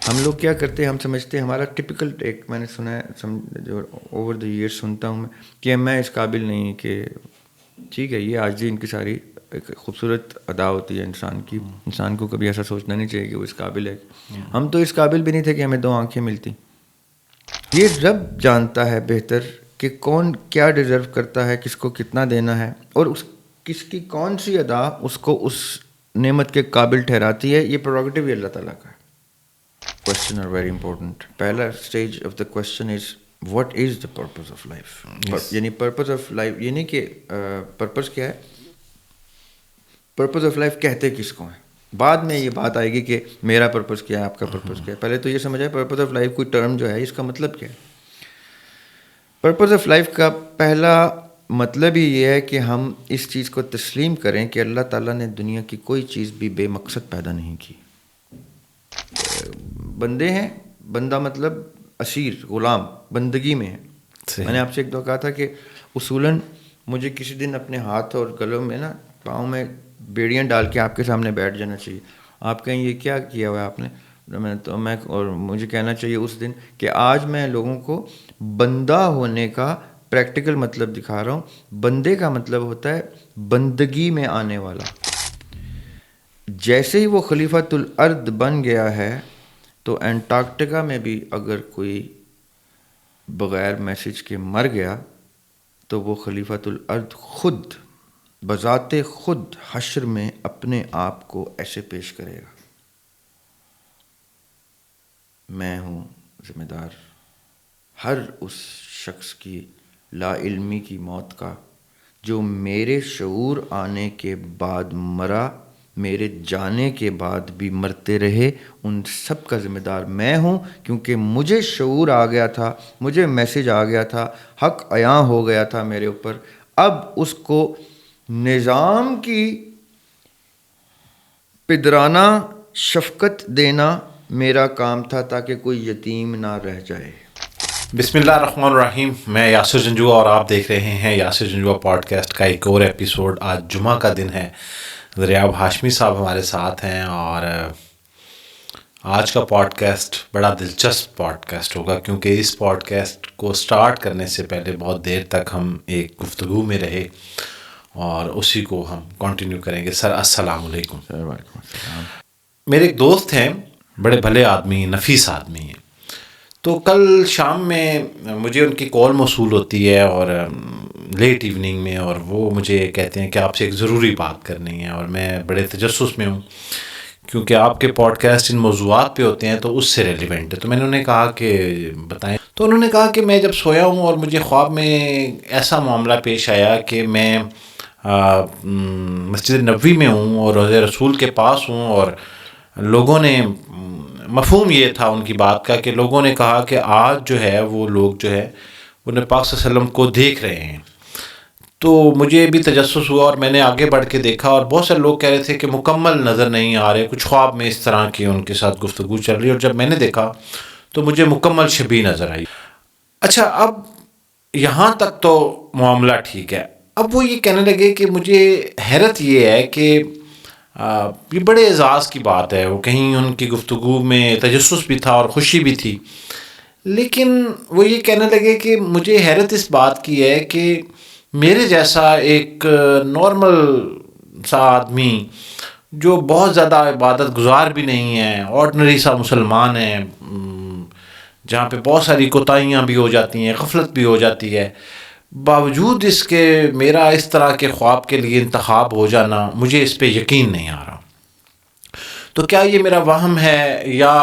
ہم لوگ کیا کرتے ہیں، ہم سمجھتے ہیں ہمارا ٹپیکل ایک میں نے سنا ہے جو اوور دی ایئر سنتا ہوں میں کہ میں اس قابل نہیں کہ ٹھیک ہے. یہ آج بھی ان کی ساری ایک خوبصورت ادا ہوتی ہے انسان کی. انسان کو کبھی ایسا سوچنا نہیں چاہیے کہ وہ اس قابل ہے. ہم تو اس قابل بھی نہیں تھے کہ ہمیں 2 آنکھیں ملتی. یہ رب جانتا ہے بہتر کہ کون کیا ڈیزرو کرتا ہے، کس کو کتنا دینا ہے، اور اس کس کی کون سی ادا اس کو اس نعمت کے قابل ٹھہراتی ہے. یہ پروگیٹو ہی اللہ تعالیٰ کا ہے. Question are very important. پہلا stage of the question is what is the purpose of life. یعنی purpose of life یہ نہیں کہ purpose کیا ہے، purpose of life کہتے کس کو ہیں. بعد میں یہ بات آئے گی کہ میرا پرپس کیا ہے، آپ کا پرپس کیا ہے. پہلے تو یہ سمجھا پرپس آف لائف کوئی ٹرم جو ہے اس کا مطلب کیا ہے. پرپس آف لائف کا پہلا مطلب ہی یہ ہے کہ ہم اس چیز کو تسلیم کریں کہ اللہ تعالیٰ نے دنیا کی کوئی چیز بھی بے مقصد پیدا نہیں کی. بندے ہیں، بندہ مطلب اسیر، غلام، بندگی میں ہے. میں نے آپ سے ایک دفعہ کہا تھا کہ اصولاً مجھے کسی دن اپنے ہاتھ اور گلوں میں نا پاؤں میں بیڑیاں ڈال کے آپ کے سامنے بیٹھ جانا چاہیے. آپ کہیں یہ کیا کیا ہوا ہے آپ نے، تو میں اور مجھے کہنا چاہیے اس دن کہ آج میں لوگوں کو بندہ ہونے کا پریکٹیکل مطلب دکھا رہا ہوں. بندے کا مطلب ہوتا ہے بندگی میں آنے والا. جیسے ہی وہ خلیفۃ الارض بن گیا ہے تو انٹارکٹیکا میں بھی اگر کوئی بغیر میسج کے مر گیا تو وہ خلیفۃ الارض خود بذات خود حشر میں اپنے آپ کو ایسے پیش کرے گا، میں ہوں ذمہ دار ہر اس شخص کی لا علمی کی موت کا جو میرے شعور آنے کے بعد مرا، میرے جانے کے بعد بھی مرتے رہے. ان سب کا ذمہ دار میں ہوں، کیونکہ مجھے شعور آ گیا تھا، مجھے میسج آ گیا تھا، حق عیاں ہو گیا تھا میرے اوپر. اب اس کو نظام کی پدرانہ شفقت دینا میرا کام تھا تاکہ کوئی یتیم نہ رہ جائے. بسم اللہ الرحمن الرحیم. میں یاسر جنجوعہ اور آپ دیکھ رہے ہیں یاسر جنجوعہ پوڈ کاسٹ کا ایک اور ایپیسوڈ. آج جمعہ کا دن ہے. دریاب ہاشمی صاحب ہمارے ساتھ ہیں اور آج کا پوڈ کاسٹ بڑا دلچسپ پوڈ کاسٹ ہوگا، کیونکہ اس پوڈ کاسٹ کو سٹارٹ کرنے سے پہلے بہت دیر تک ہم ایک گفتگو میں رہے اور اسی کو ہم کنٹینیو کریں گے. سر السلام علیکم. وعلیکم السلام. میرے ایک دوست ہیں، بڑے بھلے آدمی، نفیس آدمی ہیں. تو کل شام میں مجھے ان کی کال موصول ہوتی ہے اور لیٹ ایوننگ میں، اور وہ مجھے کہتے ہیں کہ آپ سے ایک ضروری بات کرنی ہے. اور میں بڑے تجسس میں ہوں کیونکہ آپ کے پوڈ کاسٹ ان موضوعات پہ ہوتے ہیں تو اس سے ریلیونٹ ہے. تو میں نے انہیں کہا کہ بتائیں. تو انہوں نے کہا کہ میں جب سویا ہوں اور مجھے خواب میں ایسا معاملہ پیش آیا کہ میں مسجد نبوی میں ہوں اور روضہ رسول کے پاس ہوں، اور لوگوں نے مفہوم یہ تھا ان کی بات کا کہ لوگوں نے کہا کہ آج جو ہے وہ لوگ جو ہے وہ نبی پاک صلی اللہ علیہ وسلم کو دیکھ رہے ہیں. تو مجھے بھی تجسس ہوا اور میں نے آگے بڑھ کے دیکھا اور بہت سے لوگ کہہ رہے تھے کہ مکمل نظر نہیں آ رہے، کچھ خواب میں اس طرح کی ان کے ساتھ گفتگو چل رہی. اور جب میں نے دیکھا تو مجھے مکمل شبیہ نظر آئی. اچھا، اب یہاں تک تو معاملہ ٹھیک ہے. اب وہ یہ کہنے لگے کہ مجھے حیرت یہ ہے کہ یہ بڑے اعزاز کی بات ہے. وہ کہیں ان کی گفتگو میں تجسس بھی تھا اور خوشی بھی تھی، لیکن وہ یہ کہنے لگے کہ مجھے حیرت اس بات کی ہے کہ میرے جیسا ایک نارمل سا آدمی جو بہت زیادہ عبادت گزار بھی نہیں ہے، آرڈنری سا مسلمان ہے، جہاں پہ بہت ساری کوتاہیاں بھی ہو جاتی ہیں، غفلت بھی ہو جاتی ہے، باوجود اس کے میرا اس طرح کے خواب کے لیے انتخاب ہو جانا، مجھے اس پہ یقین نہیں آ رہا. تو کیا یہ میرا وہم ہے یا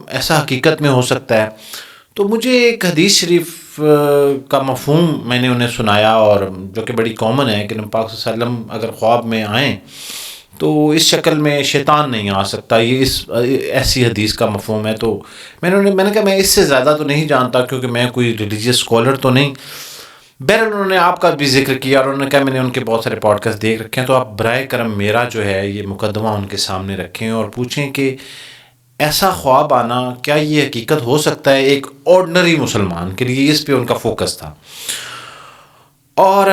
ایسا حقیقت میں ہو سکتا ہے؟ تو مجھے ایک حدیث شریف کا مفہوم میں نے انہیں سنایا، اور جو کہ بڑی کامن ہے کہ نبی پاک صلی اللہ علیہ وسلم اگر خواب میں آئیں تو اس شکل میں شیطان نہیں آ سکتا. یہ ایسی حدیث کا مفہوم ہے. تو میں نے کہا میں اس سے زیادہ تو نہیں جانتا کیونکہ میں کوئی ریلیجیس اسکالر تو نہیں. بہرحال انہوں نے آپ کا بھی ذکر کیا اور انہوں نے کہا میں نے ان کے بہت سارے پوڈ کاسٹ دیکھ رکھے ہیں، تو آپ برائے کرم میرا جو ہے یہ مقدمہ ان کے سامنے رکھیں اور پوچھیں کہ ایسا خواب آنا کیا یہ حقیقت ہو سکتا ہے ایک آرڈنری مسلمان کے لیے؟ اس پہ ان کا فوکس تھا. اور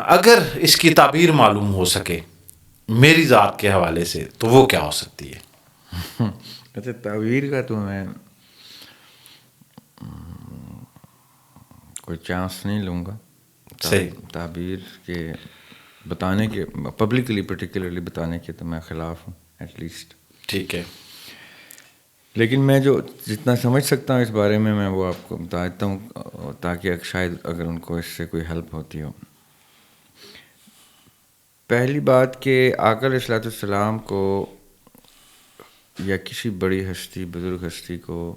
اگر اس کی تعبیر معلوم ہو سکے میری ذات کے حوالے سے تو وہ کیا ہو سکتی ہے؟ اچھا، تعبیر کا تو میں کوئی چانس نہیں لوں گا صحیح. تعبیر کے بتانے کے پبلکلی پرٹیکولرلی بتانے کے تو میں خلاف ہوں ایٹ لیسٹ. ٹھیک ہے. لیکن میں جو جتنا سمجھ سکتا ہوں اس بارے میں وہ آپ کو بتا دیتا ہوں تاکہ شاید اگر ان کو اس سے کوئی ہیلپ ہوتی ہو. پہلی بات کہ آقا علیہ الصلوٰۃ والسلام کو یا کسی بڑی ہستی بزرگ ہستی کو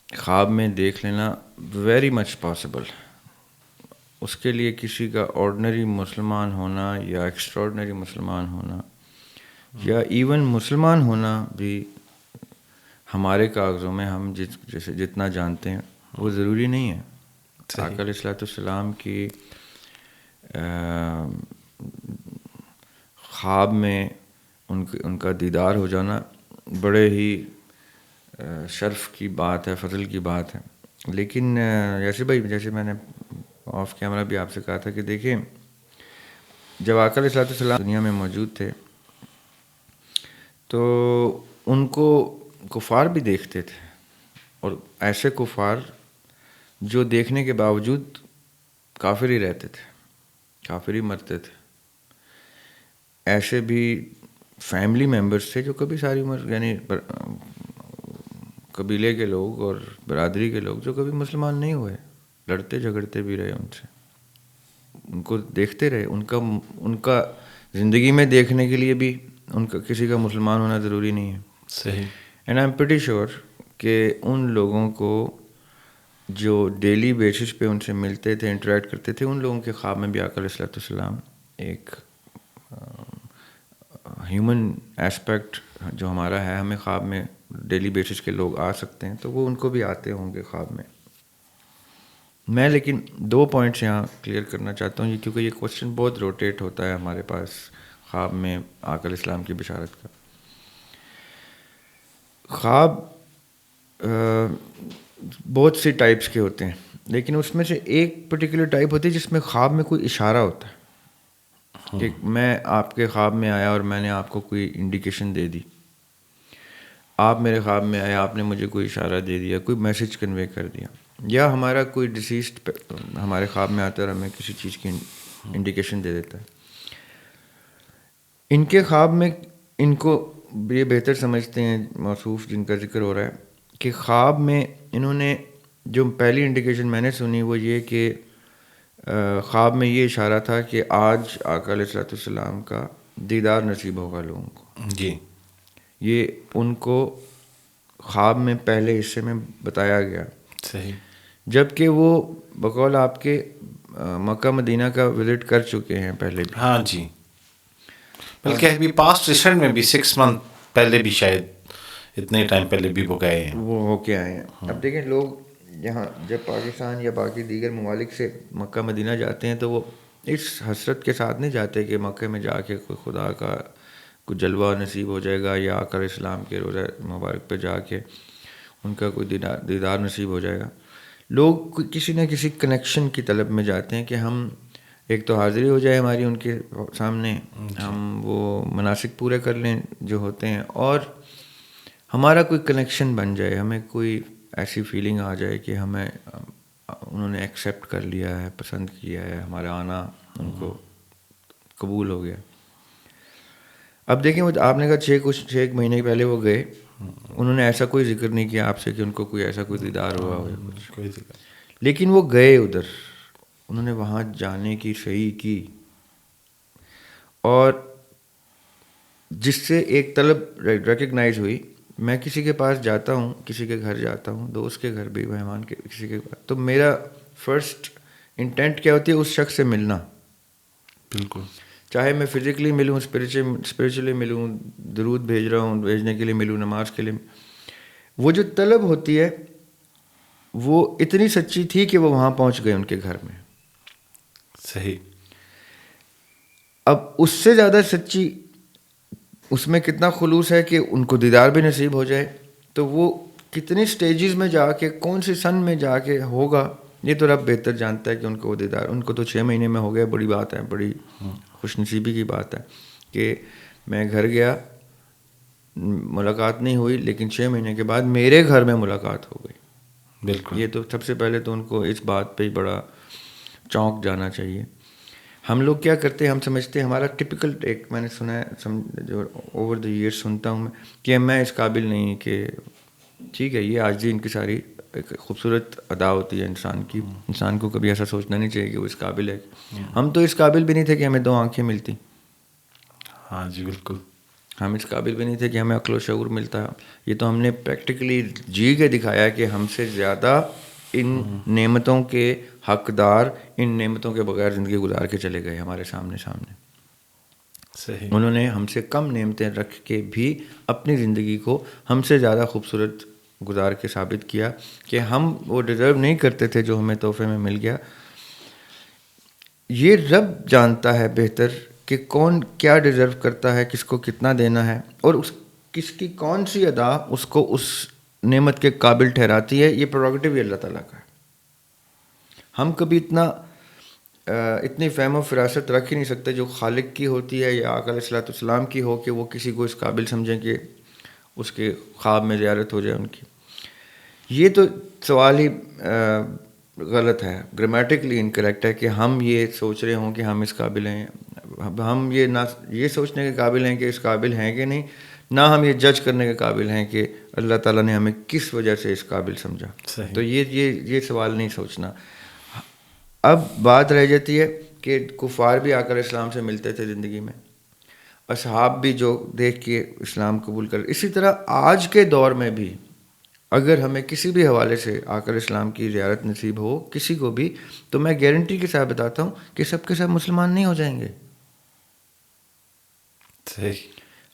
خواب میں دیکھ لینا ویری مچ پاسبل. اس کے لیے کسی کا آرڈنری مسلمان ہونا یا ایکسٹراڈنری مسلمان ہونا یا ایون مسلمان ہونا بھی ہمارے کاغذوں میں ہم جیسے جتنا جانتے ہیں وہ ضروری نہیں ہے. آقا علیہ الصلوٰۃ والسلام کی خواب میں ان کا دیدار ہو جانا بڑے ہی شرف کی بات ہے، فضل کی بات ہے. لیکن جیسے میں نے آف کیمرہ بھی آپ سے کہا تھا کہ دیکھیں جب آقا علیہ الصلوٰۃ والسلام دنیا میں موجود تھے تو ان کو کفار بھی دیکھتے تھے، اور ایسے کفار جو دیکھنے کے باوجود کافر ہی رہتے تھے، کافر ہی مرتے تھے. ایسے بھی فیملی ممبرس تھے جو کبھی ساری عمر یعنی قبیلے کے لوگ اور برادری کے لوگ جو کبھی مسلمان نہیں ہوئے، لڑتے جھگڑتے بھی رہے ان سے، ان کو دیکھتے رہے. ان کا زندگی میں دیکھنے کے لیے بھی ان کا کسی کا مسلمان ہونا ضروری نہیں ہے. صحیح. And I am pretty sure کہ ان لوگوں کو جو ڈیلی بیسس پہ ان سے ملتے تھے، انٹریکٹ کرتے تھے، ان لوگوں کے خواب میں بھی آقا علیہ الصلوٰۃ والسلام ایک ہیومن ایسپیکٹ جو ہمارا ہے، ہمیں خواب میں ڈیلی بیسس کے لوگ آ سکتے ہیں، تو وہ ان کو بھی آتے ہوں گے خواب میں. میں لیکن 2 پوائنٹس یہاں کلیئر کرنا چاہتا ہوں کیونکہ یہ کوشچن بہت روٹیٹ ہوتا ہے ہمارے پاس خواب میں آقا علیہ السلام کی بشارت کا. خواب بہت سی ٹائپس کے ہوتے ہیں، لیکن اس میں سے ایک پرٹیکولر ٹائپ ہوتی ہے جس میں خواب میں کوئی اشارہ ہوتا ہے کہ میں آپ کے خواب میں آیا اور میں نے آپ کو کوئی انڈیکیشن دے دی، آپ میرے خواب میں آئے، آپ نے مجھے کوئی اشارہ دے دیا، کوئی میسج کنوے کر دیا، یا ہمارا کوئی ڈسیزڈ ہمارے خواب میں آتا ہے اور ہمیں کسی چیز کی انڈیکیشن دے دیتا ہے. ان کے خواب میں ان کو یہ بہتر سمجھتے ہیں موصوف جن کا ذکر ہو رہا ہے کہ خواب میں انہوں نے جو پہلی انڈیکیشن میں نے سنی وہ یہ کہ خواب میں یہ اشارہ تھا کہ آج آقا علیہ الصلوٰۃ والسلام کا دیدار نصیب ہوگا لوگوں کو. جی. یہ ان کو خواب میں پہلے حصے میں بتایا گیا. صحیح. جب کہ وہ بقول آپ کے مکہ مدینہ کا وزٹ کر چکے ہیں پہلے بھی. ہاں جی، بلکہ ابھی پاسٹ ریسنٹ میں بھی 6 منتھ پہلے بھی شاید اتنے ٹائم پہلے بھی وہ گئے ہیں، وہ ہو کے آئے ہیں. اب دیکھیں لوگ یہاں جب پاکستان یا باقی دیگر ممالک سے مکہ مدینہ جاتے ہیں تو وہ اس حسرت کے ساتھ نہیں جاتے کہ مکہ میں جا کے کوئی خدا کا کوئی جلوہ نصیب ہو جائے گا یا آقا علیہ السلام کے روضہ مبارک پہ جا کے ان کا کوئی دیدار نصیب ہو جائے گا. لوگ کسی نہ کسی کنیکشن کی طلب میں جاتے ہیں کہ ہم ایک تو حاضری ہو جائے ہماری ان کے سامنے، ہم وہ مناسک پورے کر لیں جو ہوتے ہیں، اور ہمارا کوئی کنیکشن بن جائے، ہمیں کوئی ایسی فیلنگ آ جائے کہ ہمیں انہوں نے ایکسیپٹ کر لیا ہے، پسند کیا ہے، ہمارا آنا ان کو قبول ہو گیا. اب دیکھیں وہ آپ نے کہا 6 مہینے پہلے وہ گئے، انہوں نے ایسا کوئی ذکر نہیں کیا آپ سے کہ ان کو کوئی ایسا کوئی دیدار ہوا ہو یا کچھ، لیکن وہ گئے ادھر، انہوں نے وہاں جانے کی صحیح کی، اور جس سے ایک طلب ریکگنائز ہوئی. میں کسی کے پاس جاتا ہوں، کسی کے گھر جاتا ہوں، دوست کے گھر بھی، مہمان کے کسی کے پاس، تو میرا فرسٹ انٹینٹ کیا ہوتی ہے؟ اس شخص سے ملنا. بالکل. چاہے میں فزیکلی ملوں، اسپریچولی ملوں، درود بھیج رہا ہوں بھیجنے کے لیے ملوں، نماز کے لیے، وہ جو طلب ہوتی ہے وہ اتنی سچی تھی کہ وہ وہاں پہنچ گئے ان کے گھر میں. صحیح. اب اس سے زیادہ سچی اس میں کتنا خلوص ہے کہ ان کو دیدار بھی نصیب ہو جائے، تو وہ کتنی سٹیجز میں جا کے کون سی سن میں جا کے ہوگا یہ تو رب بہتر جانتا ہے کہ ان کو وہ دیدار، ان کو تو 6 مہینے میں ہو گیا. بڑی بات ہے، بڑی خوش نصیبی کی بات ہے کہ میں گھر گیا، ملاقات نہیں ہوئی، لیکن 6 مہینے کے بعد میرے گھر میں ملاقات ہو گئی. بالکل. یہ تو سب سے پہلے تو ان کو اس بات پہ ہی بڑا چونک جانا چاہیے. ہم لوگ کیا کرتے ہیں, ہم سمجھتے ہیں ہمارا ٹپیکل ایک میں نے سنا ہے جو اوور دا ایئر سنتا ہوں میں کہ میں اس قابل نہیں کہ ٹھیک ہے. یہ عاجزی ان کی ساری ایک خوبصورت ادا ہوتی ہے انسان کی. انسان کو کبھی ایسا سوچنا نہیں چاہیے کہ وہ اس قابل ہے. ہم تو اس قابل بھی نہیں تھے کہ ہمیں 2 آنکھیں ملتی. ہاں جی بالکل. ہم اس قابل بھی نہیں تھے کہ ہمیں عقل و شعور ملتا. یہ تو ہم نے پریکٹیکلی جی کے دکھایا کہ ہم سے زیادہ ان نعمتوں کے حقدار ان نعمتوں کے بغیر زندگی گزار کے چلے گئے ہمارے سامنے. صحیح. انہوں نے ہم سے کم نعمتیں رکھ کے بھی اپنی زندگی کو ہم سے زیادہ خوبصورت گزار کے ثابت کیا کہ ہم وہ ڈیزرو نہیں کرتے تھے جو ہمیں تحفے میں مل گیا. یہ رب جانتا ہے بہتر کہ کون کیا ڈیزرو کرتا ہے, کس کو کتنا دینا ہے, اور کس کی کون سی ادا اس کو اس نعمت کے قابل ٹھہراتی ہے. یہ پروگیٹو ہی اللہ تعالیٰ کا ہے. ہم کبھی اتنی فہم و فراست رکھ ہی نہیں سکتے جو خالق کی ہوتی ہے یا آقا علیہ الصلوۃ والسلام کی ہو کہ وہ کسی کو اس قابل سمجھیں کہ اس کے خواب میں زیارت ہو جائے ان کی. یہ تو سوال ہی غلط ہے, گرامیٹیکلی انکریکٹ ہے کہ ہم یہ سوچ رہے ہوں کہ ہم اس قابل ہیں. ہم یہ سوچنے کے قابل ہیں کہ اس قابل ہیں کہ نہیں, نہ ہم یہ جج کرنے کے قابل ہیں کہ اللہ تعالیٰ نے ہمیں کس وجہ سے اس قابل سمجھا. تو یہ سوال نہیں سوچنا. اب بات رہ جاتی ہے کہ کفار بھی آقا علیہ السلام سے ملتے تھے زندگی میں, اصحاب بھی جو دیکھ کے اسلام قبول کر. اسی طرح آج کے دور میں بھی اگر ہمیں کسی بھی حوالے سے آقا علیہ السلام کی زیارت نصیب ہو کسی کو بھی, تو میں گارنٹی کے ساتھ بتاتا ہوں کہ سب کے سب مسلمان نہیں ہو جائیں گے. صحیح.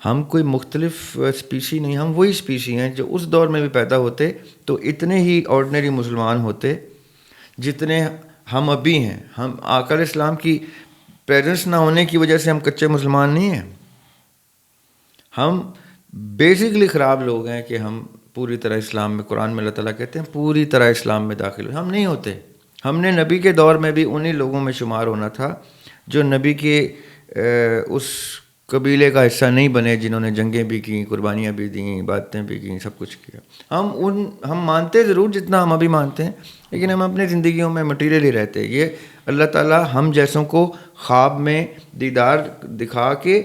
ہم کوئی مختلف اسپیشی نہیں, ہم وہی اسپیشی ہیں جو اس دور میں بھی پیدا ہوتے تو اتنے ہی آرڈنری مسلمان ہوتے جتنے ہم ابھی ہیں. ہم آقا علیہ السلام کی پریزنس نہ ہونے کی وجہ سے ہم کچے مسلمان نہیں ہیں. ہم بیسکلی خراب لوگ ہیں کہ ہم پوری طرح اسلام میں, قرآن میں اللہ تعالیٰ کہتے ہیں پوری طرح اسلام میں داخل ہوئے. ہم نہیں ہوتے. ہم نے نبی کے دور میں بھی انہی لوگوں میں شمار ہونا تھا جو نبی کے اس قبیلے کا حصہ نہیں بنے جنہوں نے جنگیں بھی کیں, قربانیاں بھی دیں, عبادتیں بھی کیں, سب کچھ کیا. ہم مانتے ضرور جتنا ہم ابھی مانتے ہیں, لیکن ہم اپنی زندگیوں میں مٹیریل ہی رہتے. یہ اللہ تعالیٰ ہم جیسوں کو خواب میں دیدار دکھا کے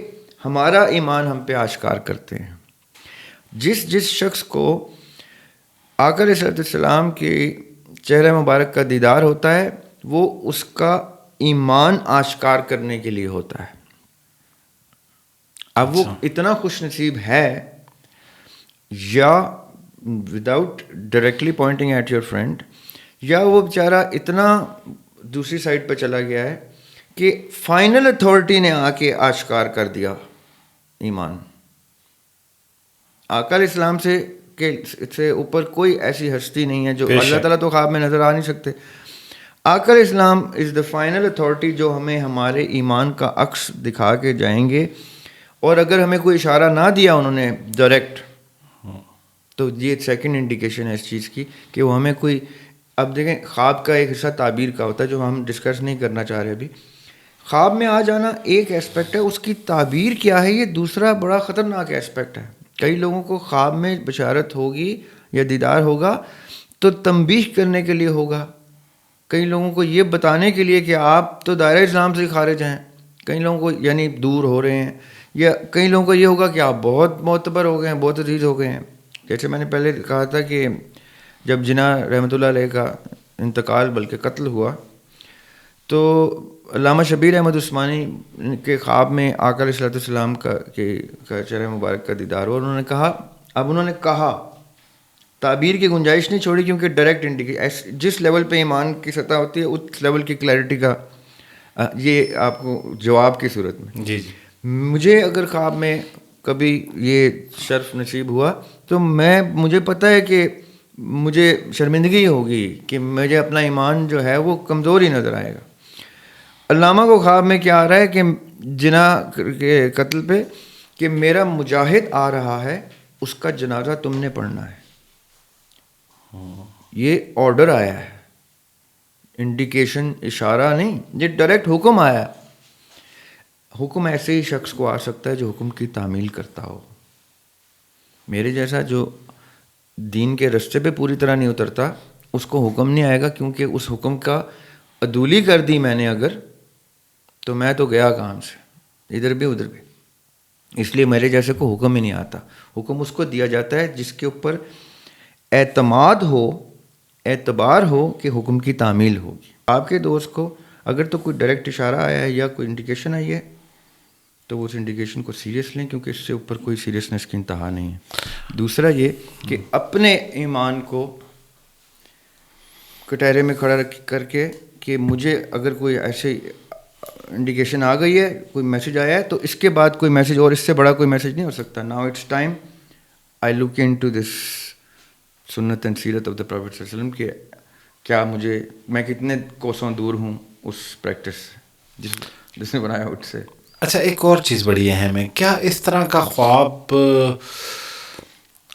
ہمارا ایمان ہم پہ آشکار کرتے ہیں. جس شخص کو آقا علیہ السلام کے چہرہ مبارک کا دیدار ہوتا ہے وہ اس کا ایمان آشکار کرنے کے لیے ہوتا ہے. اب وہ اتنا خوش نصیب ہے, یا without directly pointing at your friend, یا وہ بیچارہ اتنا دوسری سائڈ پہ چلا گیا ہے کہ فائنل اتھارٹی نے آ کے آشکار کر دیا ایمان. آقا علیہ السلام سے اوپر کوئی ایسی ہستی نہیں ہے جو اللہ تعالیٰ تو خواب میں نظر آ نہیں سکتے. آقا علیہ السلام از دا فائنل اتھارٹی جو ہمیں ہمارے ایمان کا عکس دکھا کے جائیں گے. اور اگر ہمیں کوئی اشارہ نہ دیا انہوں نے ڈائریکٹ, تو یہ سیکنڈ انڈیکیشن ہے اس چیز کی کہ وہ ہمیں کوئی, اب دیکھیں خواب کا ایک حصہ تعبیر کا ہوتا ہے جو ہم ڈسکس نہیں کرنا چاہ رہے ابھی. خواب میں آ جانا ایک ایسپیکٹ ہے, اس کی تعبیر کیا ہے یہ دوسرا بڑا خطرناک ایسپیکٹ ہے. کئی لوگوں کو خواب میں بشارت ہوگی یا دیدار ہوگا تو تنبیہ کرنے کے لیے ہوگا, کئی لوگوں کو یہ بتانے کے لیے کہ آپ تو دائرہ اسلام سے خارج ہیں, کئی لوگوں کو یعنی دور ہو رہے ہیں, یا کئی لوگوں کو یہ ہوگا کہ آپ بہت معتبر ہو گئے ہیں, بہت عزیز ہو گئے ہیں. جیسے میں نے پہلے کہا تھا کہ جب جناح رحمۃ اللہ علیہ کا انتقال بلکہ قتل ہوا تو علامہ شبیر احمد عثمانی کے خواب میں آقا علیہ السلام کا چہرہ مبارک کا دیدار ہوا. انہوں نے کہا تعبیر کی گنجائش نہیں چھوڑی, کیونکہ ڈائریکٹ انڈیکیشن جس لیول پہ ایمان کی سطح ہوتی ہے اس لیول کی کلیئرٹی کا یہ آپ کو جواب کی صورت میں. جی. مجھے اگر خواب میں کبھی یہ شرف نصیب ہوا تو مجھے پتہ ہے کہ مجھے شرمندگی ہوگی کہ مجھے اپنا ایمان جو ہے وہ کمزور ہی نظر آئے گا. علامہ کو خواب میں کیا آ رہا ہے کہ جناح کے قتل پہ کہ میرا مجاہد آ رہا ہے, اس کا جنازہ تم نے پڑھنا ہے. یہ آرڈر آیا ہے, انڈیکیشن اشارہ نہیں, یہ ڈائریکٹ حکم آیا. حکم ایسے ہی شخص کو آ سکتا ہے جو حکم کی تعمیل کرتا ہو. میرے جیسا جو دین کے رستے پہ پوری طرح نہیں اترتا اس کو حکم نہیں آئے گا، کیونکہ اس حکم کا عدولی کر دی میں نے اگر، تو میں تو گیا کام سے، ادھر بھی ادھر بھی. اس لیے میرے جیسے کو حکم ہی نہیں آتا. حکم اس کو دیا جاتا ہے جس کے اوپر اعتماد ہو، اعتبار ہو کہ حکم کی تعمیل ہوگی. آپ کے دوست کو اگر تو کوئی ڈائریکٹ اشارہ آیا ہے یا کوئی انڈیکیشن آئی ہے تو وہ اس انڈیکیشن کو سیریس لیں، کیونکہ اس سے اوپر کوئی سیریسنس کی انتہا نہیں ہے. دوسرا یہ کہ اپنے ایمان کو کٹہرے میں کھڑا کر کے کہ مجھے اگر کوئی ایسے انڈیکیشن آ گئی ہے، کوئی میسج آیا ہے، تو اس کے بعد کوئی میسج اور اس سے بڑا کوئی میسج نہیں ہو سکتا. Now it's time I look into this سنت اینڈ سیرت آف دا پروفیٹ صلی اللہ علیہ وسلم کہ کیا میں کتنے کوسوں دور ہوں اس پریکٹس سے جس نے بنایا اس سے. اچھا، ایک اور چیز بڑی اہم ہے، کیا اس طرح کا خواب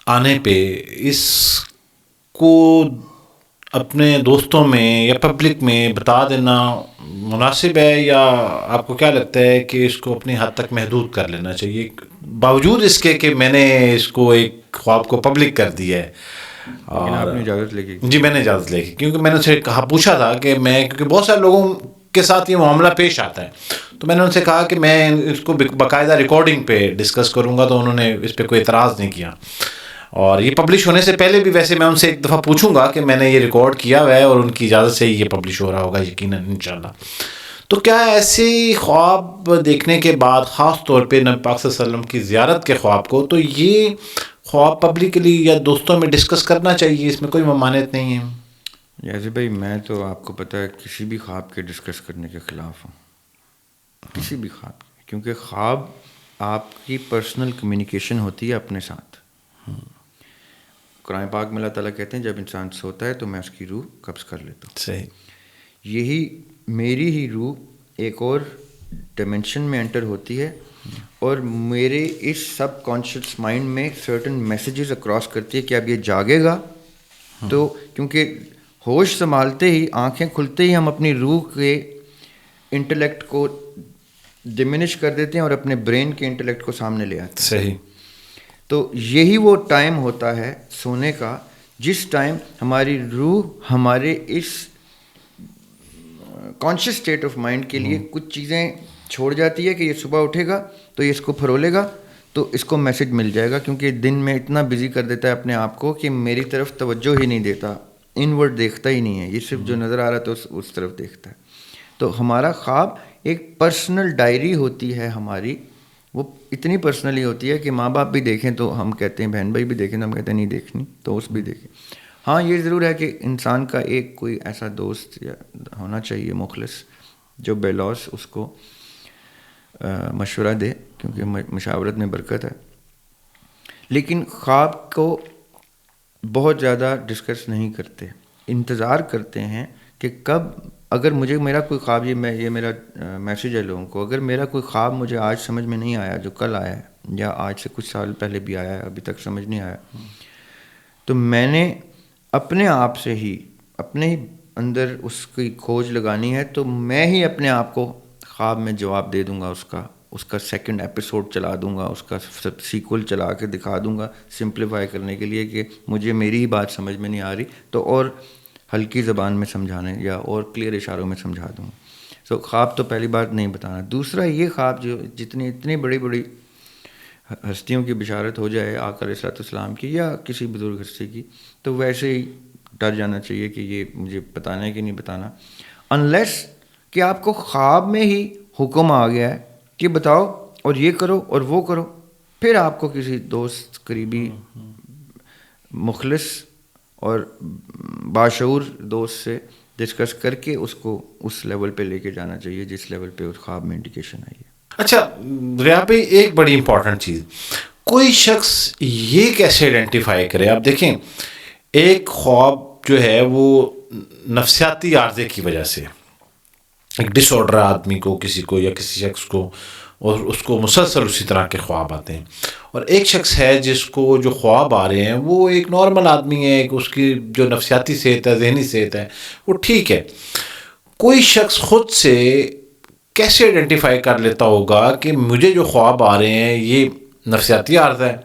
آنے پہ اس کو اپنے دوستوں میں یا پبلک میں بتا دینا مناسب ہے، یا آپ کو کیا لگتا ہے کہ اس کو اپنی حد تک محدود کر لینا چاہیے، باوجود اس کے کہ میں نے اس کو ایک خواب کو پبلک کر دیا ہے؟ اور آپ نے اجازت لے کے؟ جی، میں نے اجازت لے کے، کیونکہ میں نے ان سے پوچھا تھا کہ کیونکہ بہت سارے لوگوں کے ساتھ یہ معاملہ پیش آتا ہے، تو میں نے ان سے کہا کہ میں اس کو باقاعدہ ریکارڈنگ پہ ڈسکس کروں گا، تو انہوں نے اس پہ کوئی اعتراض نہیں کیا. اور یہ پبلش ہونے سے پہلے بھی ویسے میں ان سے ایک دفعہ پوچھوں گا کہ میں نے یہ ریکارڈ کیا ہوا ہے اور ان کی اجازت سے ہی یہ پبلش ہو رہا ہوگا یقیناً انشاءاللہ. تو کیا ایسے خواب دیکھنے کے بعد، خاص طور پہ نبی پاک صلی اللہ علیہ وسلم کی زیارت کے خواب کو، تو یہ خواب پبلکلی یا دوستوں میں ڈسکس کرنا چاہیے؟ اس میں کوئی ممانعت نہیں ہے؟ جیسے بھائی میں تو آپ کو پتہ ہے کسی بھی خواب کے ڈسکس کرنے کے خلاف ہوں، کسی بھی خواب کی، کیونکہ خواب آپ کی پرسنل کمیونیکیشن ہوتی ہے اپنے ساتھ. قرآن پاک میں اللہ تعالیٰ کہتے ہیں جب انسان سوتا ہے تو میں اس کی روح قبض کر لیتا ہوں. صحیح. یہی میری ہی روح ایک اور ڈائمنشن میں انٹر ہوتی ہے اور میرے اس سب کانشیس مائنڈ میں سرٹن میسیجز اکراس کرتی ہے کہ اب یہ جاگے گا. تو کیونکہ ہوش سنبھالتے ہی، آنکھیں کھلتے ہی ہم اپنی روح کے انٹلیکٹ کو ڈمینش کر دیتے ہیں اور اپنے برین کے انٹلیکٹ کو سامنے لے آتے ہیں. صحیح. تو یہی وہ ٹائم ہوتا ہے سونے کا جس ٹائم ہماری روح ہمارے اس کانشیس اسٹیٹ آف مائنڈ کے لیے کچھ چیزیں چھوڑ جاتی ہے کہ یہ صبح اٹھے گا تو یہ اس کو پھرولے گا تو اس کو میسج مل جائے گا، کیونکہ دن میں اتنا بزی کر دیتا ہے اپنے آپ کو کہ میری طرف توجہ ہی نہیں دیتا، انورڈ دیکھتا ہی نہیں ہے، یہ صرف جو نظر آ رہا تو اس طرف دیکھتا ہے. تو ہمارا خواب ایک پرسنل ڈائری ہوتی ہے ہماری، وہ اتنی پرسنلی ہوتی ہے کہ ماں باپ بھی دیکھیں تو ہم کہتے ہیں، بہن بھائی بھی دیکھیں تو ہم کہتے ہیں نہیں دیکھنی، تو اس بھی دیکھیں. ہاں یہ ضرور ہے کہ انسان کا ایک کوئی ایسا دوست ہونا چاہیے مخلص جو بے لوث اس کو مشورہ دے، کیونکہ مشاورت میں برکت ہے. لیکن خواب کو بہت زیادہ ڈسکس نہیں کرتے، انتظار کرتے ہیں کہ کب، اگر مجھے میرا کوئی خواب، یہ میرا میسیج ہے لوگوں کو، اگر میرا کوئی خواب مجھے آج سمجھ میں نہیں آیا جو کل آیا ہے یا آج سے کچھ سال پہلے بھی آیا ہے ابھی تک سمجھ نہیں آیا، تو میں نے اپنے آپ سے ہی اپنے ہی اندر اس کی کھوج لگانی ہے. تو میں ہی اپنے آپ کو خواب میں جواب دے دوں گا، اس کا سیکنڈ ایپیسوڈ چلا دوں گا، اس کا سیکول چلا کے دکھا دوں گا، سمپلیفائی کرنے کے لیے کہ مجھے میری ہی بات سمجھ میں نہیں آ رہی تو اور ہلکی زبان میں سمجھانے یا اور کلیئر اشاروں میں سمجھا دوں گا. سو خواب تو پہلی بات نہیں بتانا. دوسرا یہ خواب جو اتنی بڑی بڑی ہستیوں کی بشارت ہو جائے، آقا علیہ الصلوۃ والسلام کی یا کسی بزرگ ہستی کی، تو ویسے ہی ڈر جانا چاہیے کہ یہ مجھے بتانا ہے کہ نہیں بتانا، انلیس کہ آپ کو خواب میں ہی حکم آ گیا ہے کہ بتاؤ اور یہ کرو اور وہ کرو، پھر آپ کو کسی دوست، قریبی، مخلص اور باشعور دوست سے ڈسکس کر کے اس کو اس لیول پہ لے کے جانا چاہیے جس لیول پہ اس خواب میں انڈیکیشن آئی ہے. اچھا ریاض بھائی، ایک بڑی امپورٹنٹ چیز، کوئی شخص یہ کیسے آئیڈینٹیفائی کرے؟ آپ دیکھیں ایک خواب جو ہے وہ نفسیاتی عارضے کی وجہ سے، ایک ڈس آرڈر آدمی کو، کسی کو یا کسی شخص کو، اور اس کو مسلسل اسی طرح کے خواب آتے ہیں، اور ایک شخص ہے جس کو جو خواب آ رہے ہیں وہ ایک نارمل آدمی ہے، اس کی جو نفسیاتی صحت ہے، ذہنی صحت ہے وہ ٹھیک ہے. کوئی شخص خود سے کیسے آئیڈینٹیفائی کر لیتا ہوگا کہ مجھے جو خواب آ رہے ہیں یہ نفسیاتی عارضہ ہے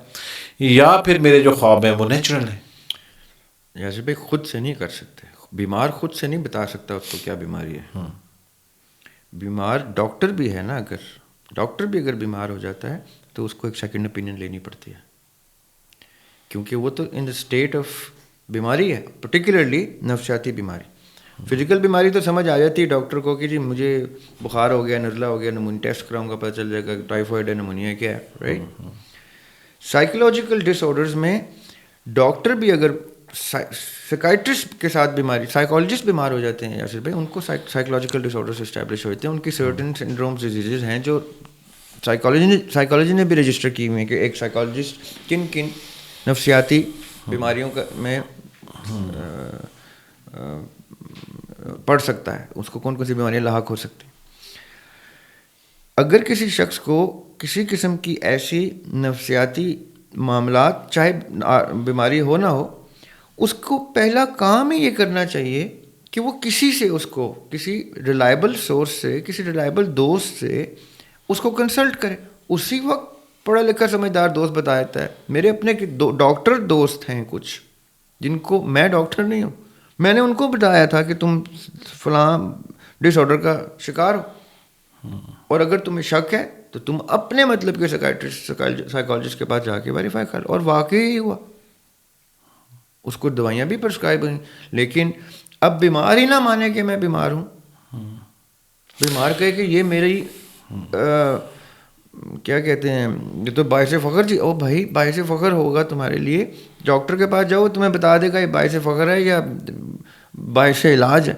یا پھر میرے جو خواب ہیں وہ نیچرل ہیں؟ یاسر بھائی خود سے نہیں کر سکتے. بیمار خود سے نہیں بتا سکتا اس کو کیا بیماری ہے. بیمار ڈاکٹر بھی ہے نا, اگر بیمار ہو جاتا ہے تو اس کو ایک سیکنڈ اوپینین لینی پڑتی ہے, کیونکہ وہ تو ان دا اسٹیٹ آف بیماری ہے, پرٹیکولرلی نفسیاتی بیماری. فزیکل بیماری تو سمجھ آ جاتی ہے ڈاکٹر کو کہ جی مجھے بخار ہو گیا, نزلہ ہو گیا, نمونیا ٹیسٹ کراؤں گا, پتہ چل جائے گا ٹائیفائڈ ہے, نمونیا کیا ہے, رائٹ. سائیکولوجیکل ڈس آرڈرز میں ڈاکٹر بھی اگر سائیکائٹرسٹ کے ساتھ بیماری, سائیکالوجسٹ بیمار ہو جاتے ہیں یاسر بھائی, ان کو سائیکولوجیکل ڈس آرڈرز اسٹیبلش ہوتے ہیں. ان کی سرٹن سنڈرومز ڈیزیزز ہیں جو سائیکالوجی نے بھی رجسٹر کی ہوئی ہیں کہ ایک سائیکالوجسٹ کن کن نفسیاتی بیماریوں کا میں پڑھ سکتا ہے, اس کو کون کون سی بیماریاں لاحق ہو سکتی. اگر کسی شخص کو کسی قسم کی ایسی نفسیاتی معاملات, چاہے بیماری ہو نہ ہو, اس کو پہلا کام ہی یہ کرنا چاہیے کہ وہ کسی سے, اس کو کسی ریلائبل سورس سے, کسی ریلائبل دوست سے اس کو کنسلٹ کرے. اسی وقت پڑھا لکھا سمجھدار دوست بتا دیتا ہے. میرے اپنے ڈاکٹر دوست ہیں کچھ, جن کو, میں ڈاکٹر نہیں ہوں, میں نے ان کو بتایا تھا کہ تم فلاں ڈس آرڈر کا شکار ہو, اور اگر تمہیں شک ہے تو تم اپنے مطلب کے سائیکالوجسٹ کے پاس جا کے ویریفائی کر لو. اور واقعی ہی ہوا, اس کو دوائیاں بھی پرسکرائب ہوئیں. لیکن اب بیمار ہی نہ مانے کہ میں بیمار ہوں, بیمار کہے کہ یہ میری کیا کہتے ہیں, یہ تو باعث فخر. جی او بھائی, باعث فخر ہوگا تمہارے لیے, ڈاکٹر کے پاس جاؤ, تمہیں بتا دے گا یہ باعث فخر ہے یا باعث علاج ہے.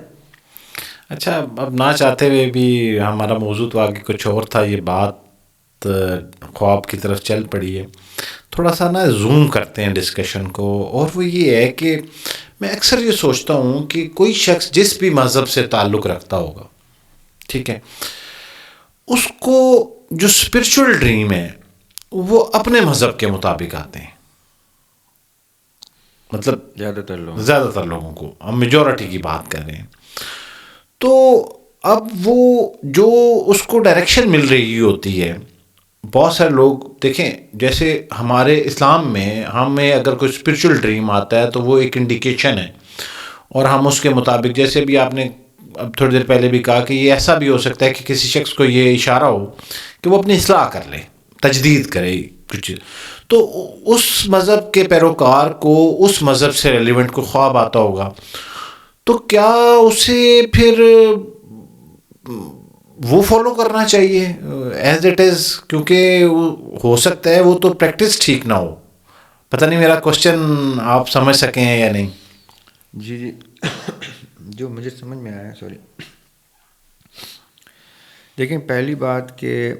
اچھا, اب نہ چاہتے ہوئے بھی ہمارا موضوع تو آگے کچھ اور تھا, یہ بات خواب کی طرف چل پڑی ہے. تھوڑا سا نا زوم کرتے ہیں ڈسکشن کو, اور وہ یہ ہے کہ میں اکثر یہ سوچتا ہوں کہ کوئی شخص جس بھی مذہب سے تعلق رکھتا ہوگا, ٹھیک ہے, اس کو جو اسپرچول ڈریم ہے وہ اپنے مذہب کے مطابق آتے ہیں. مطلب زیادہ تر لوگوں کو, ہم میجورٹی کی بات کر رہے ہیں. تو اب وہ جو اس کو ڈائریکشن مل رہی ہوتی ہے, بہت سارے لوگ دیکھیں, جیسے ہمارے اسلام میں ہمیں اگر کوئی اسپرچول ڈریم آتا ہے تو وہ ایک انڈیکیشن ہے, اور ہم اس کے مطابق, جیسے بھی آپ نے اب تھوڑی دیر پہلے بھی کہا کہ یہ ایسا بھی ہو سکتا ہے کہ کسی شخص کو یہ اشارہ ہو کہ وہ اپنی اصلاح کر لے, تجدید کرے کچھ, تو اس مذہب کے پیروکار کو اس مذہب سے ریلیونٹ کو خواب آتا ہوگا, تو کیا اسے پھر وہ فالو کرنا چاہیے ایز اٹ از, کیونکہ ہو سکتا ہے وہ تو پریکٹس ٹھیک نہ ہو. پتہ نہیں میرا کوشچن آپ سمجھ سکیں یا نہیں. جی جو مجھے سمجھ میں آیا, سوری, دیکھیں پہلی بات کہ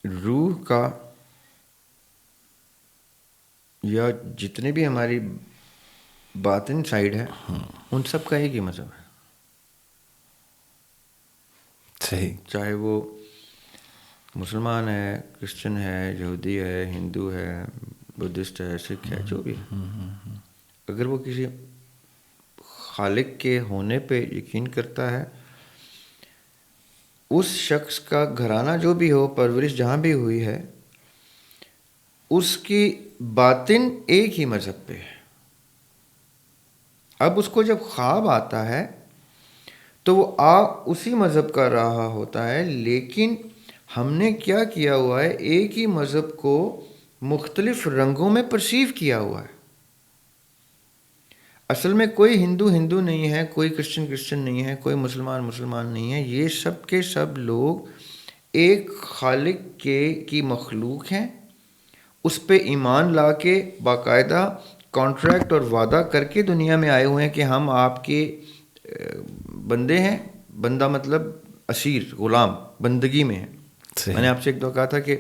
روح کا یا جتنے بھی ہماری باطن سائڈ ہے ان سب کا ایک ہی مذہب ہے. صحیح, چاہے وہ مسلمان ہے, کرسچن ہے, یہودی ہے, ہندو ہے, بدھسٹ ہے, سکھ ہے, جو بھی ہے, اگر وہ کسی خالق کے ہونے پہ یقین کرتا ہے, اس شخص کا گھرانہ جو بھی ہو, پرورش جہاں بھی ہوئی ہے, اس کی باطن ایک ہی مذہب پہ ہے. اب اس کو جب خواب آتا ہے تو وہ اسی مذہب کا رہا ہوتا ہے, لیکن ہم نے کیا کیا ہوا ہے, ایک ہی مذہب کو مختلف رنگوں میں پرسیو کیا ہوا ہے. اصل میں کوئی ہندو نہیں ہے, کوئی کرسچن نہیں ہے, کوئی مسلمان نہیں ہے. یہ سب کے سب لوگ ایک خالق کی مخلوق ہیں. اس پہ ایمان لا کے باقاعدہ کانٹریکٹ اور وعدہ کر کے دنیا میں آئے ہوئے ہیں کہ ہم آپ کے بندے ہیں. بندہ مطلب اسیر, غلام, بندگی میں ہے. میں نے آپ سے ایک دفعہ کہا تھا کہ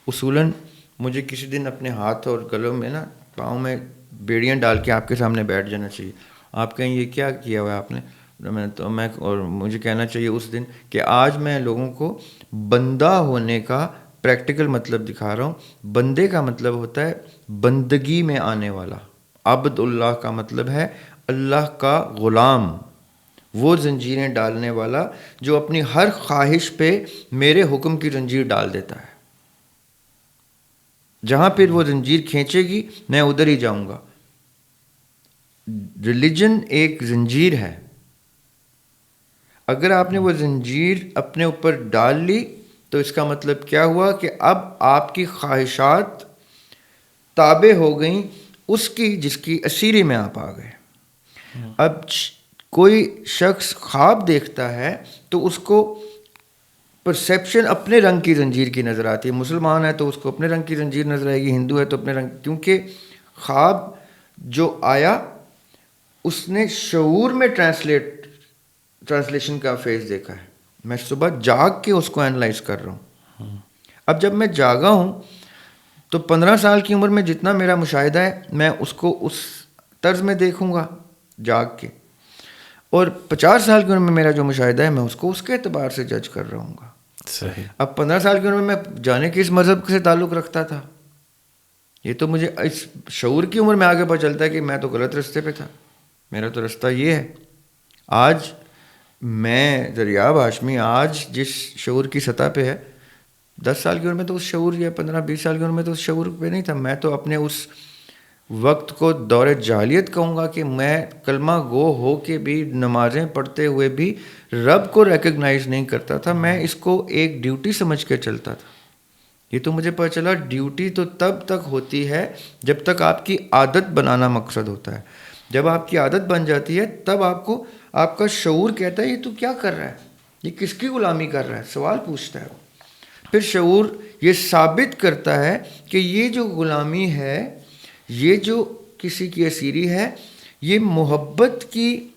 اصولاً مجھے کسی دن اپنے ہاتھ اور گلوں میں نا, پاؤں میں بیڑیاں ڈال کے آپ کے سامنے بیٹھ جانا چاہیے. آپ کہیں یہ کیا کیا ہوا ہے آپ نے, میں اور مجھے کہنا چاہیے اس دن کہ آج میں لوگوں کو بندہ ہونے کا پریکٹیکل مطلب دکھا رہا ہوں. بندے کا مطلب ہوتا ہے بندگی میں آنے والا. عبد اللہ کا مطلب ہے اللہ کا غلام, وہ زنجیریں ڈالنے والا جو اپنی ہر خواہش پہ میرے حکم کی زنجیر ڈال دیتا ہے. جہاں پھر وہ زنجیر کھینچے گی میں ادھر ہی جاؤں گا. ریلیجن ایک زنجیر ہے. اگر آپ نے وہ زنجیر اپنے اوپر ڈال لی تو اس کا مطلب کیا ہوا کہ اب آپ کی خواہشات تابع ہو گئیں اس کی جس کی اسیری میں آپ آ گئے. اب کوئی شخص خواب دیکھتا ہے تو اس کو پرسیپشن اپنے رنگ کی زنجیر کی نظر آتی ہے. مسلمان ہے تو اس کو اپنے رنگ کی زنجیر نظر آئے گی, ہندو ہے تو اپنے رنگ, کیونکہ خواب جو آیا اس نے شعور میں ٹرانسلیشن کا فیز دیکھا ہے. میں صبح جاگ کے اس کو انالائز کر رہا ہوں. اب جب میں جاگا ہوں تو 15 سال کی عمر میں جتنا میرا مشاہدہ ہے میں اس کو اس طرز میں دیکھوں گا جاگ کے, اور 50 سال کی عمر میں میرا جو مشاہدہ ہے میں اس کو اس کے اعتبار سے جج کر رہا ہوں گا. صحیح. اب 15 سال کی عمر میں جانے کے اس مذہب سے تعلق رکھتا تھا, یہ تو مجھے اس شعور کی عمر میں آگے پتہ چلتا ہے کہ میں تو غلط رستے پہ تھا, میرا تو رستہ یہ ہے. آج میں دریاب ہاشمی آج جس شعور کی سطح پہ ہے 10 سال کی عمر میں تو اس شعور, یا 15-20 سال کی عمر میں تو اس شعور پہ نہیں تھا. میں تو اپنے اس وقت کو دور جاہلیت کہوں گا کہ میں کلمہ گو ہو کے بھی نمازیں پڑھتے ہوئے بھی رب کو ریکگنائز نہیں کرتا تھا. میں اس کو ایک ڈیوٹی سمجھ کے چلتا تھا. یہ تو مجھے پتہ چلا ڈیوٹی تو تب تک ہوتی ہے جب تک آپ کی عادت بنانا مقصد ہوتا ہے. جب آپ کی عادت بن جاتی ہے تب آپ کو آپ کا شعور کہتا ہے یہ تو کیا کر رہا ہے, یہ کس کی غلامی کر رہا ہے, سوال پوچھتا ہے. پھر شعور یہ ثابت کرتا ہے کہ یہ جو غلامی ہے, یہ جو کسی کی اسیری ہے, یہ محبت کی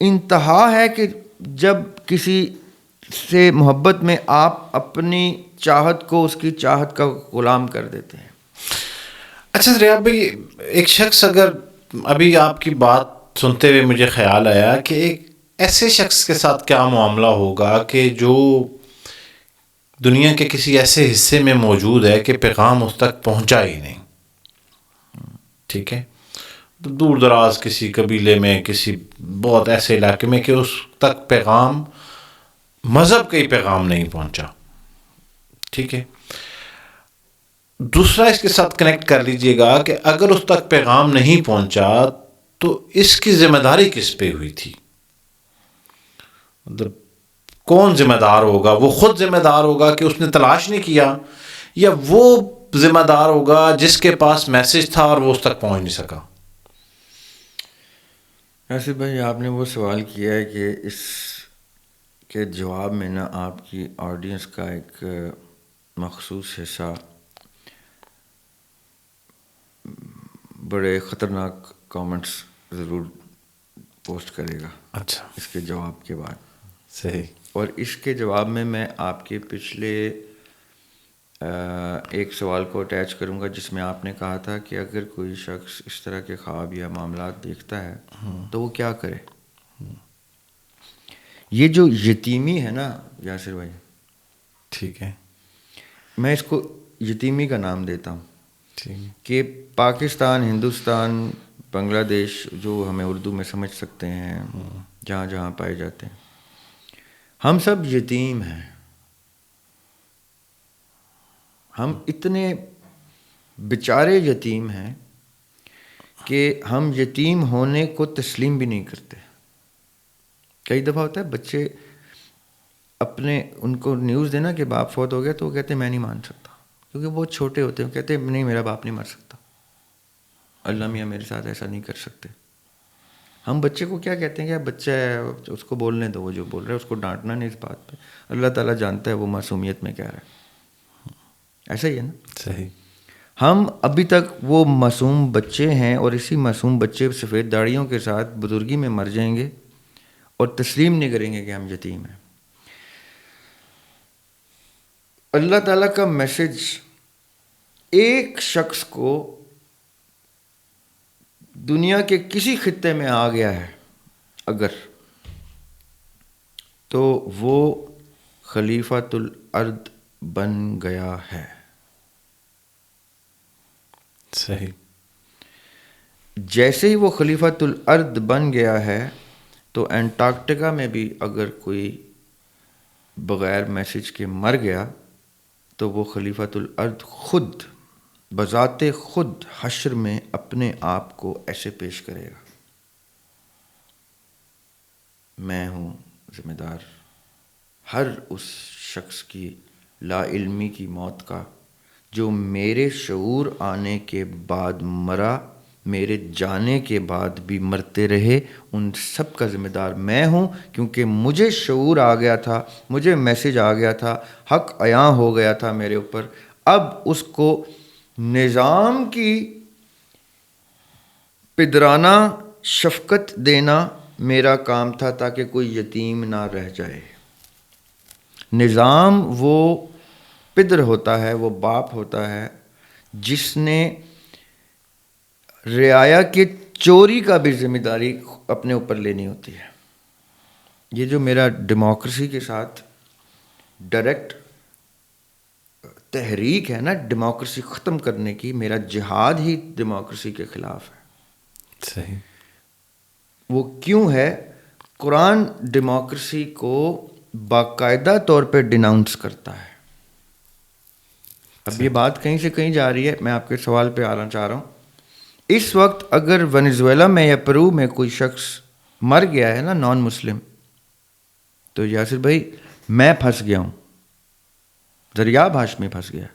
انتہا ہے کہ جب کسی سے محبت میں آپ اپنی چاہت کو اس کی چاہت کا غلام کر دیتے ہیں. اچھا ریاض بھائی, ایک شخص, اگر ابھی آپ کی بات سنتے ہوئے مجھے خیال آیا کہ ایک ایسے شخص کے ساتھ کیا معاملہ ہوگا کہ جو دنیا کے کسی ایسے حصے میں موجود ہے کہ پیغام اس تک پہنچا ہی نہیں, ٹھیک ہے, تو دور دراز کسی قبیلے میں, کسی بہت ایسے علاقے میں کہ اس تک پیغام, مذہب کا ہی پیغام نہیں پہنچا, ٹھیک ہے. دوسرا اس کے ساتھ کنیکٹ کر لیجئے گا کہ اگر اس تک پیغام نہیں پہنچا تو اس کی ذمہ داری کس پہ ہوئی تھی, مطلب کون ذمہ دار ہوگا؟ وہ خود ذمہ دار ہوگا کہ اس نے تلاش نہیں کیا, یا وہ ذمہ دار ہوگا جس کے پاس میسج تھا اور وہ اس تک پہنچ نہیں سکا؟ آصف بھائی, آپ نے وہ سوال کیا ہے کہ اس کے جواب میں نا آپ کی آڈینس کا ایک مخصوص حصہ بڑے خطرناک کامنٹس ضرور پوسٹ کرے گا. اچھا, اس کے جواب کے بعد. صحیح. اور اس کے جواب میں آپ کے پچھلے ایک سوال کو اٹیچ کروں گا جس میں آپ نے کہا تھا کہ اگر کوئی شخص اس طرح کے خواب یا معاملات دیکھتا ہے تو وہ کیا کرے. یہ جو یتیمی ہے نا یاسر بھائی, ٹھیک ہے, میں اس کو یتیمی کا نام دیتا ہوں, ٹھیک, کہ پاکستان, ہندوستان, بنگلہ دیش, جو ہمیں اردو میں سمجھ سکتے ہیں, جہاں جہاں پائے جاتے ہیں, ہم سب یتیم ہیں. ہم اتنے بیچارے یتیم ہیں کہ ہم یتیم ہونے کو تسلیم بھی نہیں کرتے. کئی دفعہ ہوتا ہے بچے اپنے, ان کو نیوز دینا کہ باپ فوت ہو گیا تو وہ کہتے ہیں میں نہیں مان سکتا, کیونکہ بہت چھوٹے ہوتے ہیں, کہتے ہیں نہیں میرا باپ نہیں مر سکتا, اللہ میاں میرے ساتھ ایسا نہیں کر سکتے. ہم بچے کو کیا کہتے ہیں کہ بچہ ہے اس کو بولنے دو, وہ جو بول رہا ہے اس کو ڈانٹنا نہیں اس بات پہ, اللہ تعالیٰ جانتا ہے وہ معصومیت میں کہہ رہا ہے. ایسا ہی ہے نا. صحیح. ہم ابھی تک وہ معصوم بچے ہیں, اور اسی معصوم بچے سفید داڑھیوں کے ساتھ بزرگی میں مر جائیں گے اور تسلیم نہیں کریں گے کہ ہم یتیم ہیں. اللہ تعالیٰ کا میسج ایک شخص کو دنیا کے کسی خطے میں آ گیا ہے اگر, تو وہ خلیفۃ الارض بن گیا ہے. صحیح. جیسے ہی وہ خلیفۃ الارض بن گیا ہے تو انٹارکٹیکا میں بھی اگر کوئی بغیر میسج کے مر گیا تو وہ خلیفۃ الارض خود بذات خود حشر میں اپنے آپ کو ایسے پیش کرے گا. میں ہوں ذمہ دار ہر اس شخص کی لا علمی کی موت کا جو میرے شعور آنے کے بعد مرا، میرے جانے کے بعد بھی مرتے رہے. ان سب کا ذمہ دار میں ہوں، کیونکہ مجھے شعور آ گیا تھا، مجھے میسج آ گیا تھا، حق عیاں ہو گیا تھا میرے اوپر. اب اس کو نظام کی پدرانہ شفقت دینا میرا کام تھا تاکہ کوئی یتیم نہ رہ جائے. نظام وہ پدر ہوتا ہے، وہ باپ ہوتا ہے جس نے رعایا کے چوری کا بھی ذمہ داری اپنے اوپر لینی ہوتی ہے. یہ جو میرا ڈیموکریسی کے ساتھ ڈائریکٹ تحریک ہے نا ڈیموکریسی ختم کرنے کی، میرا جہاد ہی ڈیموکریسی کے خلاف ہے. صحیح. وہ کیوں ہے؟ قرآن ڈیموکریسی کو باقاعدہ طور پہ ڈیناؤنس کرتا ہے. اب یہ بات کہیں سے کہیں جا رہی ہے، میں آپ کے سوال پہ آنا چاہ رہا ہوں. اس وقت اگر ونیزویلا میں یا پیرو میں کوئی شخص مر گیا ہے نا نان مسلم، تو یاسر بھائی میں پھنس گیا ہوں، دریاب ہاشمی پھنس گیا،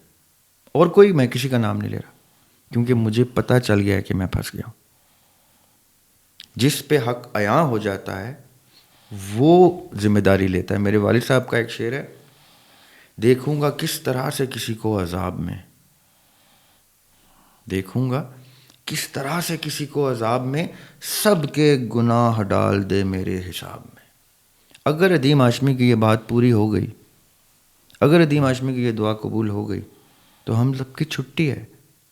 اور کوئی میں کسی کا نام نہیں لے رہا، کیونکہ مجھے پتہ چل گیا ہے کہ میں پھنس گیا ہوں. جس پہ حق عیاں ہو جاتا ہے وہ ذمہ داری لیتا ہے. میرے والد صاحب کا ایک شعر ہے، دیکھوں گا کس طرح سے کسی کو عذاب میں، دیکھوں گا کس طرح سے کسی کو عذاب میں، سب کے گناہ ڈال دے میرے حساب میں. اگر ادیم ہاشمی کی یہ بات پوری ہو گئی، اگر ادیم ہاشمی کی یہ دعا قبول ہو گئی تو ہم سب کی چھٹی ہے،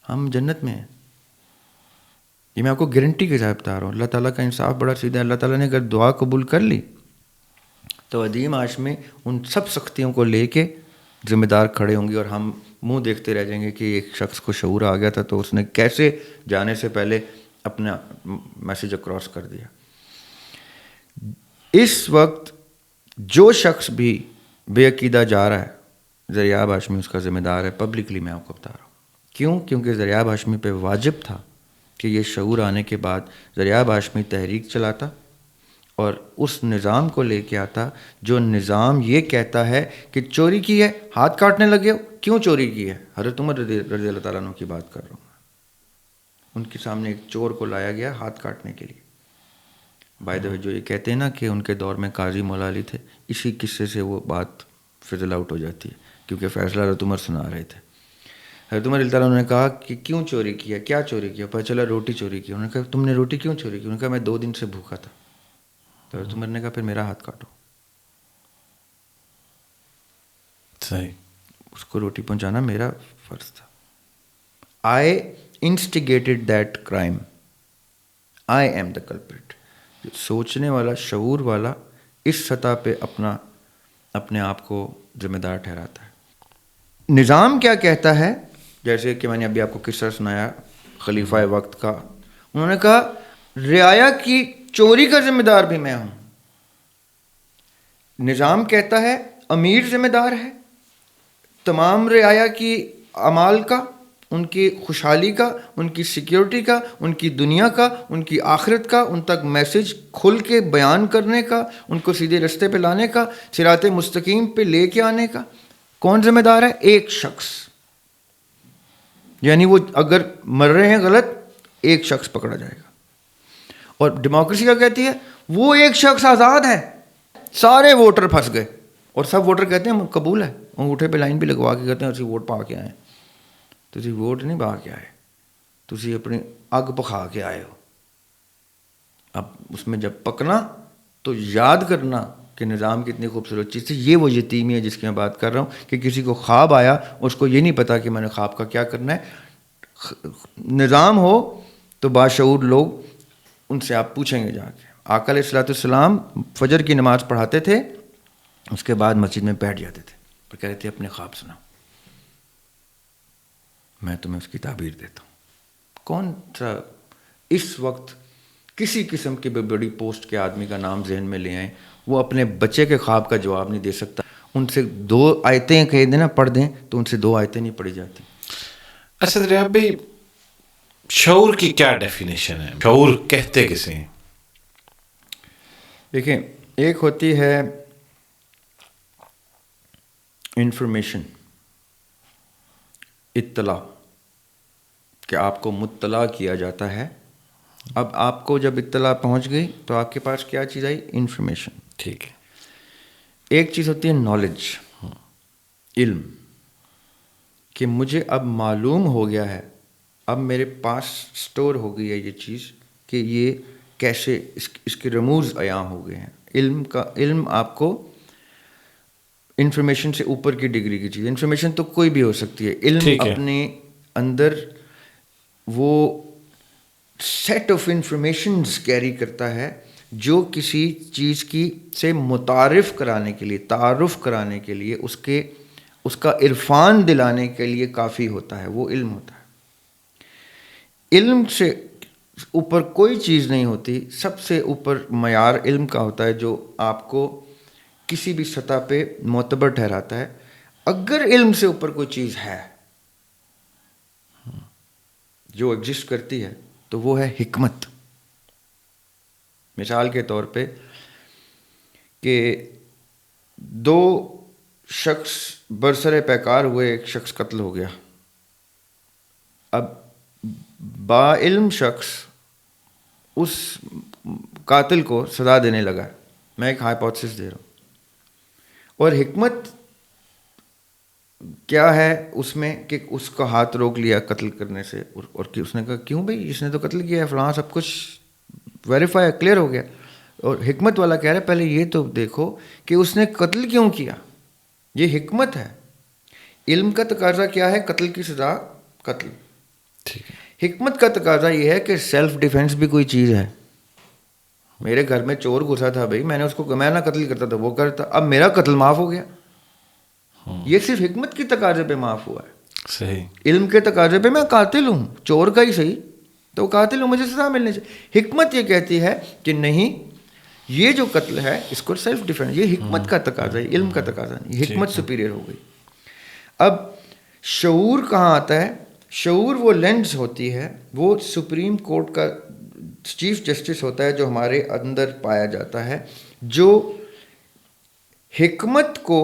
ہم جنت میں ہیں. یہ میں آپ کو گارنٹی کے ساتھ بتا رہا ہوں. اللہ تعالیٰ کا انصاف بڑا سیدھا ہے. اللہ تعالیٰ نے اگر دعا قبول کر لی تو ادیم ہاشمی ان سب سختیوں کو لے کے ذمہ دار کھڑے ہوں گے، اور ہم منہ دیکھتے رہ جائیں گے کہ ایک شخص کو شعور آ گیا تھا تو اس نے کیسے جانے سے پہلے اپنا میسج اکراس کر دیا. اس وقت جو شخص بھی بے عقیدہ جا رہا ہے، دریاب ہاشمی اس کا ذمہ دار ہے. پبلکلی میں آپ کو بتا رہا ہوں. کیوں؟ کیونکہ دریاب ہاشمی پہ واجب تھا کہ یہ شعور آنے کے بعد دریاب ہاشمی تحریک چلاتا اور اس نظام کو لے کے آتا جو نظام یہ کہتا ہے کہ چوری کی ہے، ہاتھ کاٹنے لگے ہو، کیوں چوری کی ہے؟ حضرت عمر رضی اللہ تعالیٰ عنہ کی بات کر رہا ہوں. ان کے سامنے ایک چور کو لایا گیا ہاتھ کاٹنے کے لیے. بائی دا وے جو یہ کہتے ہیں نا کہ ان کے دور میں قاضی مولا علی تھے، اسی قصے سے وہ بات فضل آؤٹ ہو جاتی ہے، کیونکہ فیصلہ حضرت عمر سنا رہے تھے. حضرت عمر رضی اللہ عنہ نے کہا کہ کیوں چوری کیا، کیا چوری کیا؟ پتہ چلا روٹی چوری کی. انہوں نے کہا تم نے روٹی کیوں چوری کی؟ انہوں نے کہا میں 2 دن سے بھوکا تھا. تو حضرت عمر نے کہا پھر میرا ہاتھ کاٹو. صحیح. اس کو روٹی پہنچانا میرا فرض تھا. I instigated that crime. I am the culprit. سوچنے والا، شعور والا اس سطح پہ اپنے آپ کو ذمہ دار ٹھہراتا ہے. نظام کیا کہتا ہے؟ جیسے کہ میں نے ابھی آپ کو قصہ سنایا خلیفہ وقت کا. انہوں نے کہا رعایا کی چوری کا ذمہ دار بھی میں ہوں. نظام کہتا ہے امیر ذمہ دار ہے تمام رعایا کی اعمال کا، ان کی خوشحالی کا، ان کی سیکیورٹی کا، ان کی دنیا کا، ان کی آخرت کا، ان تک میسج کھل کے بیان کرنے کا، ان کو سیدھے رستے پہ لانے کا، صراط مستقیم پہ لے کے آنے کا. کون ذمہ دار ہے؟ ایک شخص. یعنی وہ اگر مر رہے ہیں غلط، ایک شخص پکڑا جائے گا. اور ڈیموکریسی کیا کہتی ہے؟ وہ ایک شخص آزاد ہے. سارے ووٹر پھنس گئے اور سب ووٹر کہتے ہیں قبول ہے، انگوٹھے پہ لائن بھی لگوا کے کہتے ہیں اسی ووٹ پا کے آئے. تسی ووٹ نہیں پا کے آئے، تسی اپنی اگ پکھا کے آئے ہو. اب اس میں جب پکنا تو یاد کرنا کہ نظام کی اتنی خوبصورت چیز تھی. یہ وہ یتیمی ہے جس کی میں بات کر رہا ہوں کہ کسی کو خواب آیا، اس کو یہ نہیں پتا کہ میں نے خواب کا کیا کرنا ہے. نظام ہو تو باشعور لوگ ان سے آپ پوچھیں گے جا کے. آقا علیہ الصلوۃ والسلام فجر کی نماز پڑھاتے تھے، اس کے بعد مسجد میں بیٹھ جاتے تھے اور کہتے تھے اپنے خواب سناؤ، میں تمہیں اس کی تعبیر دیتا ہوں. کون سا اس وقت کسی قسم کی بڑی پوسٹ کے آدمی کا نام ذہن میں لے آئیں، وہ اپنے بچے کے خواب کا جواب نہیں دے سکتا. ان سے 2 آیتیں کہہ دینا پڑھ دیں تو ان سے 2 آیتیں نہیں پڑھی جاتی. اچھا دریاب بھائی، شعور کی کیا ڈیفینیشن ہے؟ شعور کہتے کسے ہیں؟ دیکھیں ایک ہوتی ہے انفارمیشن، اطلاع، کہ آپ کو مطلع کیا جاتا ہے. اب آپ کو جب اطلاع پہنچ گئی تو آپ کے پاس کیا چیز آئی؟ انفارمیشن. ٹھیک ہے. ایک چیز ہوتی ہے نالج، علم، کہ مجھے اب معلوم ہو گیا ہے، اب میرے پاس سٹور ہو گئی ہے یہ چیز کہ یہ کیسے اس کے رموز عیاں ہو گئے ہیں. علم آپ کو انفارمیشن سے اوپر کی ڈگری کی چیز. انفارمیشن تو کوئی بھی ہو سکتی ہے، علم ٹھیک ہے. اپنے اندر وہ سیٹ آف انفارمیشنز کیری کرتا ہے جو کسی چیز کی سے متعارف کرانے کے لیے، تعارف کرانے کے لیے، اس کا عرفان دلانے کے لیے کافی ہوتا ہے. وہ علم ہوتا ہے. علم سے اوپر کوئی چیز نہیں ہوتی. سب سے اوپر معیار علم کا ہوتا ہے جو آپ کو کسی بھی سطح پہ معتبر ٹھہراتا ہے. اگر علم سے اوپر کوئی چیز ہے جو ایگزسٹ کرتی ہے تو وہ ہے حکمت. مثال کے طور پہ کہ دو شخص برسر پیکار ہوئے، ایک شخص قتل ہو گیا. اب با علم شخص اس قاتل کو سزا دینے لگا. میں ایک ہائپوتھسس دے رہا ہوں. اور حکمت کیا ہے اس میں کہ اس کا ہاتھ روک لیا قتل کرنے سے، اور کہ اس نے کہا کیوں بھائی، اس نے تو قتل کیا ہے، فلاں سب کچھ ویریفائی کلیئر ہو گیا. اور حکمت والا کہہ رہا ہے پہلے یہ تو دیکھو کہ اس نے قتل کیوں کیا. یہ حکمت ہے. علم کا تقاضا کیا ہے؟ قتل کی سزا قتل. حکمت کا تقاضا یہ ہے کہ سیلف ڈیفینس بھی کوئی چیز ہے. میرے گھر میں چور گھسا تھا بھائی، میں نے اس کو، میں نہ قتل کرتا تھا وہ کرتا، اب میرا قتل معاف ہو گیا. یہ صرف حکمت کی تقاضے پہ معاف ہوا ہے. صحیح. علم کے تقاضے پہ میں قاتل ہوں، چور کا ہی صحیح تو قاتل ہوں، مجھے سزا ملنی چاہیے. حکمت یہ کہتی ہے کہ نہیں، یہ جو قتل ہے اس کو سیلف ڈیفینس، یہ حکمت کا تقاضا ہے، علم کا تقاضا نہیں. حکمت سپیریئر ہو گئی. اب شعور کہاں آتا ہے؟ شعور وہ لینز ہوتی ہے، وہ سپریم کورٹ کا چیف جسٹس ہوتا ہے جو ہمارے اندر پایا جاتا ہے، جو حکمت کو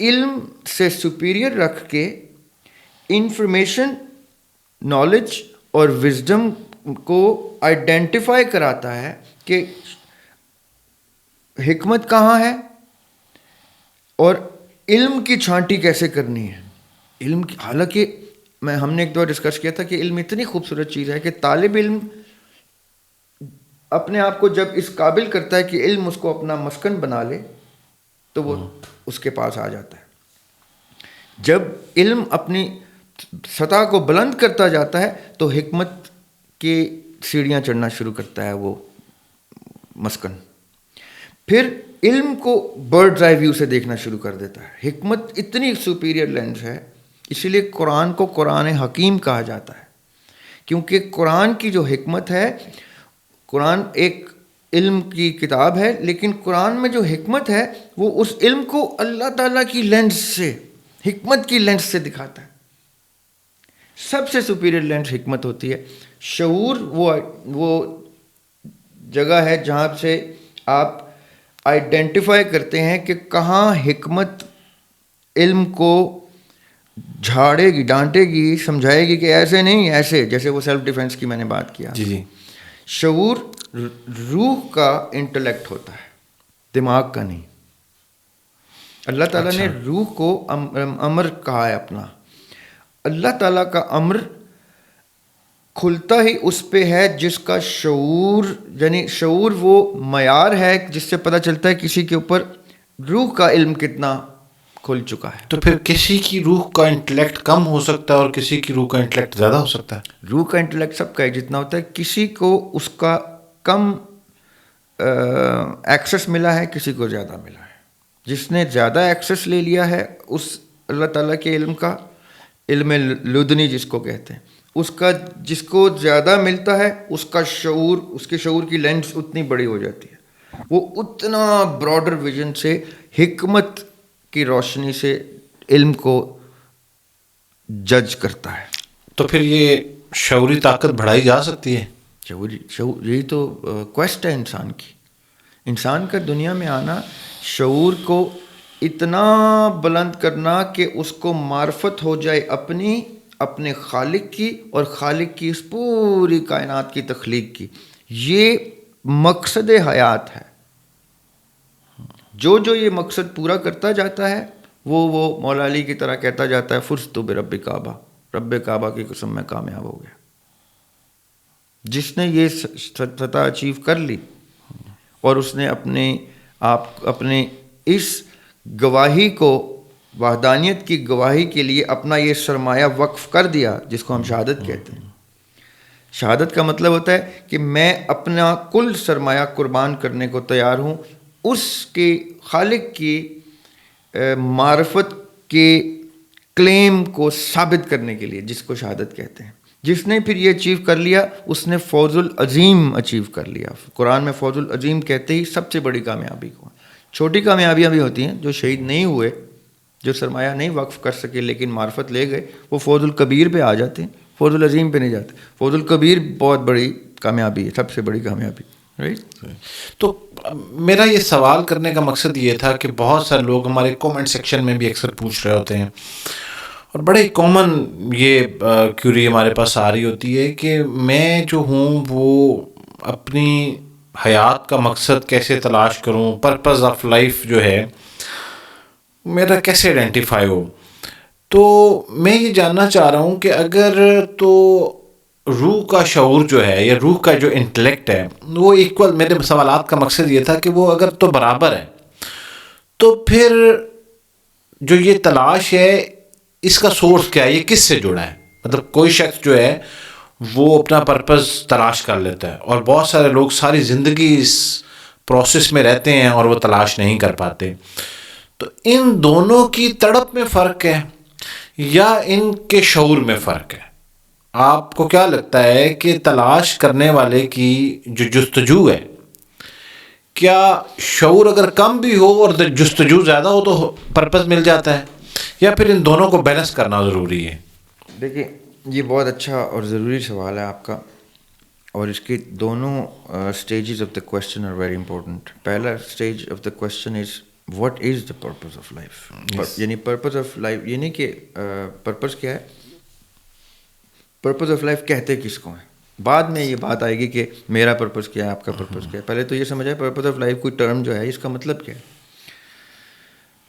علم سے سپیریئر رکھ کے انفارمیشن، نالج اور وزڈم کو آئیڈینٹیفائی کراتا ہے کہ حکمت کہاں ہے اور علم کی چھانٹی کیسے کرنی ہے. علم کی، حالانکہ ہم نے ایک دور ڈسکس کیا تھا کہ علم اتنی خوبصورت چیز ہے کہ طالب علم اپنے آپ کو جب اس قابل کرتا ہے کہ علم اس کو اپنا مسکن بنا لے تو وہ اس کے پاس آ جاتا ہے. جب علم اپنی سطح کو بلند کرتا جاتا ہے تو حکمت کی سیڑھیاں چڑھنا شروع کرتا ہے وہ مسکن. پھر علم کو برڈز آئی ویو سے دیکھنا شروع کر دیتا ہے. حکمت اتنی سپیریئر لینس ہے، اسی لیے قرآن کو قرآن حکیم کہا جاتا ہے، کیونکہ قرآن کی جو حکمت ہے، قرآن ایک علم کی کتاب ہے لیکن قرآن میں جو حکمت ہے وہ اس علم کو اللہ تعالیٰ کی لینس سے، حکمت کی لینس سے دکھاتا ہے. سب سے سپیریئر لینس حکمت ہوتی ہے. شعور وہ جگہ ہے جہاں سے آپ آئیڈینٹیفائی کرتے ہیں کہ کہاں حکمت علم کو جھاڑے گی، ڈانٹے گی، سمجھائے گی کہ ایسے نہیں، ایسے، جیسے وہ سیلف ڈیفینس کی میں نے بات کیا. جی. شعور روح کا انٹلیکٹ ہوتا ہے، دماغ کا نہیں. اللہ تعالیٰ نے روح کو امر کہا ہے اپنا. اللہ تعالیٰ کا امر کھلتا ہی اس پہ ہے جس کا شعور، یعنی شعور وہ معیار ہے جس سے پتہ چلتا ہے کسی کے اوپر روح کا علم کتنا کھل چکا ہے. تو پھر کسی کی روح کا انٹلیکٹ کم ہو سکتا ہے اور کسی کی روح کا انٹلیکٹ زیادہ ہو سکتا ہے. روح کا انٹلیکٹ سب کا جتنا ہوتا ہے. کسی کو اس کا کم ایکسس ملا ہے، کسی کو زیادہ ملا ہے. جس نے زیادہ ایکسس لے لیا ہے اس اللہ تعالیٰ کے علم کا، علم لدنی جس کو کہتے ہیں، اس کا، جس کو زیادہ ملتا ہے اس کا شعور، اس کے شعور کی لینس اتنی بڑی ہو جاتی ہے، وہ اتنا براڈر ویژن سے، حکمت کی روشنی سے علم کو جج کرتا ہے. تو پھر یہ شعوری طاقت بڑھائی جا سکتی ہے. شعور یہی تو کویسٹ ہے انسان کی. انسان کا دنیا میں آنا شعور کو اتنا بلند کرنا کہ اس کو معرفت ہو جائے اپنے خالق کی اور خالق کی اس پوری کائنات کی تخلیق کی. یہ مقصد حیات ہے. جو یہ مقصد پورا کرتا جاتا ہے وہ مولا علی کی طرح کہتا جاتا ہے فزت برب کعبہ، رب کعبہ کی قسم میں کامیاب ہو گیا. جس نے یہ سطح اچیو کر لی اور اس نے اپنے اس گواہی کو، وحدانیت کی گواہی کے لیے اپنا یہ سرمایہ وقف کر دیا، جس کو ہم شہادت کہتے ہیں. شہادت کا مطلب ہوتا ہے کہ میں اپنا کل سرمایہ قربان کرنے کو تیار ہوں اس کے خالق کی معرفت کے کلیم کو ثابت کرنے کے لیے، جس کو شہادت کہتے ہیں. جس نے پھر یہ اچیو کر لیا اس نے فوز العظیم اچیو کر لیا. قرآن میں فوز العظیم کہتے ہی سب سے بڑی کامیابی کو. چھوٹی کامیابیاں بھی ہوتی ہیں، جو شہید نہیں ہوئے، جو سرمایہ نہیں وقف کر سکے لیکن معرفت لے گئے، وہ فوز الکبیر پہ آ جاتے ہیں، فوز العظیم پہ نہیں جاتے. فوز الکبیر بہت بڑی کامیابی ہے، سب سے بڑی کامیابی. تو میرا یہ سوال کرنے کا مقصد یہ تھا کہ بہت سارے لوگ ہمارے کومنٹ سیکشن میں بھی اکثر پوچھ رہے ہوتے ہیں، اور بڑے کامن یہ کیوری ہمارے پاس آ رہی ہوتی ہے کہ میں جو ہوں وہ اپنی حیات کا مقصد کیسے تلاش کروں، پرپز آف لائف جو ہے میرا کیسے آئیڈینٹیفائی ہو. تو میں یہ جاننا چاہ رہا ہوں کہ اگر تو روح کا شعور جو ہے یا روح کا جو انٹلیکٹ ہے وہ ایکول، میرے سوالات کا مقصد یہ تھا کہ وہ اگر تو برابر ہے تو پھر جو یہ تلاش ہے اس کا سورس کیا ہے، یہ کس سے جڑا ہے؟ مطلب کوئی شخص جو ہے وہ اپنا پرپز تلاش کر لیتا ہے اور بہت سارے لوگ ساری زندگی اس پروسیس میں رہتے ہیں اور وہ تلاش نہیں کر پاتے. تو ان دونوں کی تڑپ میں فرق ہے یا ان کے شعور میں فرق ہے؟ آپ کو کیا لگتا ہے کہ تلاش کرنے والے کی جو جستجو ہے، کیا شعور اگر کم بھی ہو اور جستجو زیادہ ہو تو پرپز مل جاتا ہے، یا پھر ان دونوں کو بیلنس کرنا ضروری ہے؟ دیکھیے یہ بہت اچھا اور ضروری سوال ہے آپ کا، اور اس کے دونوں stages of the question are very important. پہلا stage of the question is what is the purpose of life. یعنی پرپز آف لائف یہ نہیں کہ پرپز کیا ہے، پرپز آف لائف کہتے کس کو ہیں. بعد میں یہ بات آئے گی کہ میرا پرپز کیا ہے، آپ کا پرپز کیا ہے. پہلے تو یہ سمجھائے پرپز آف لائف کوئی ٹرم جو ہے اس کا مطلب کیا ہے.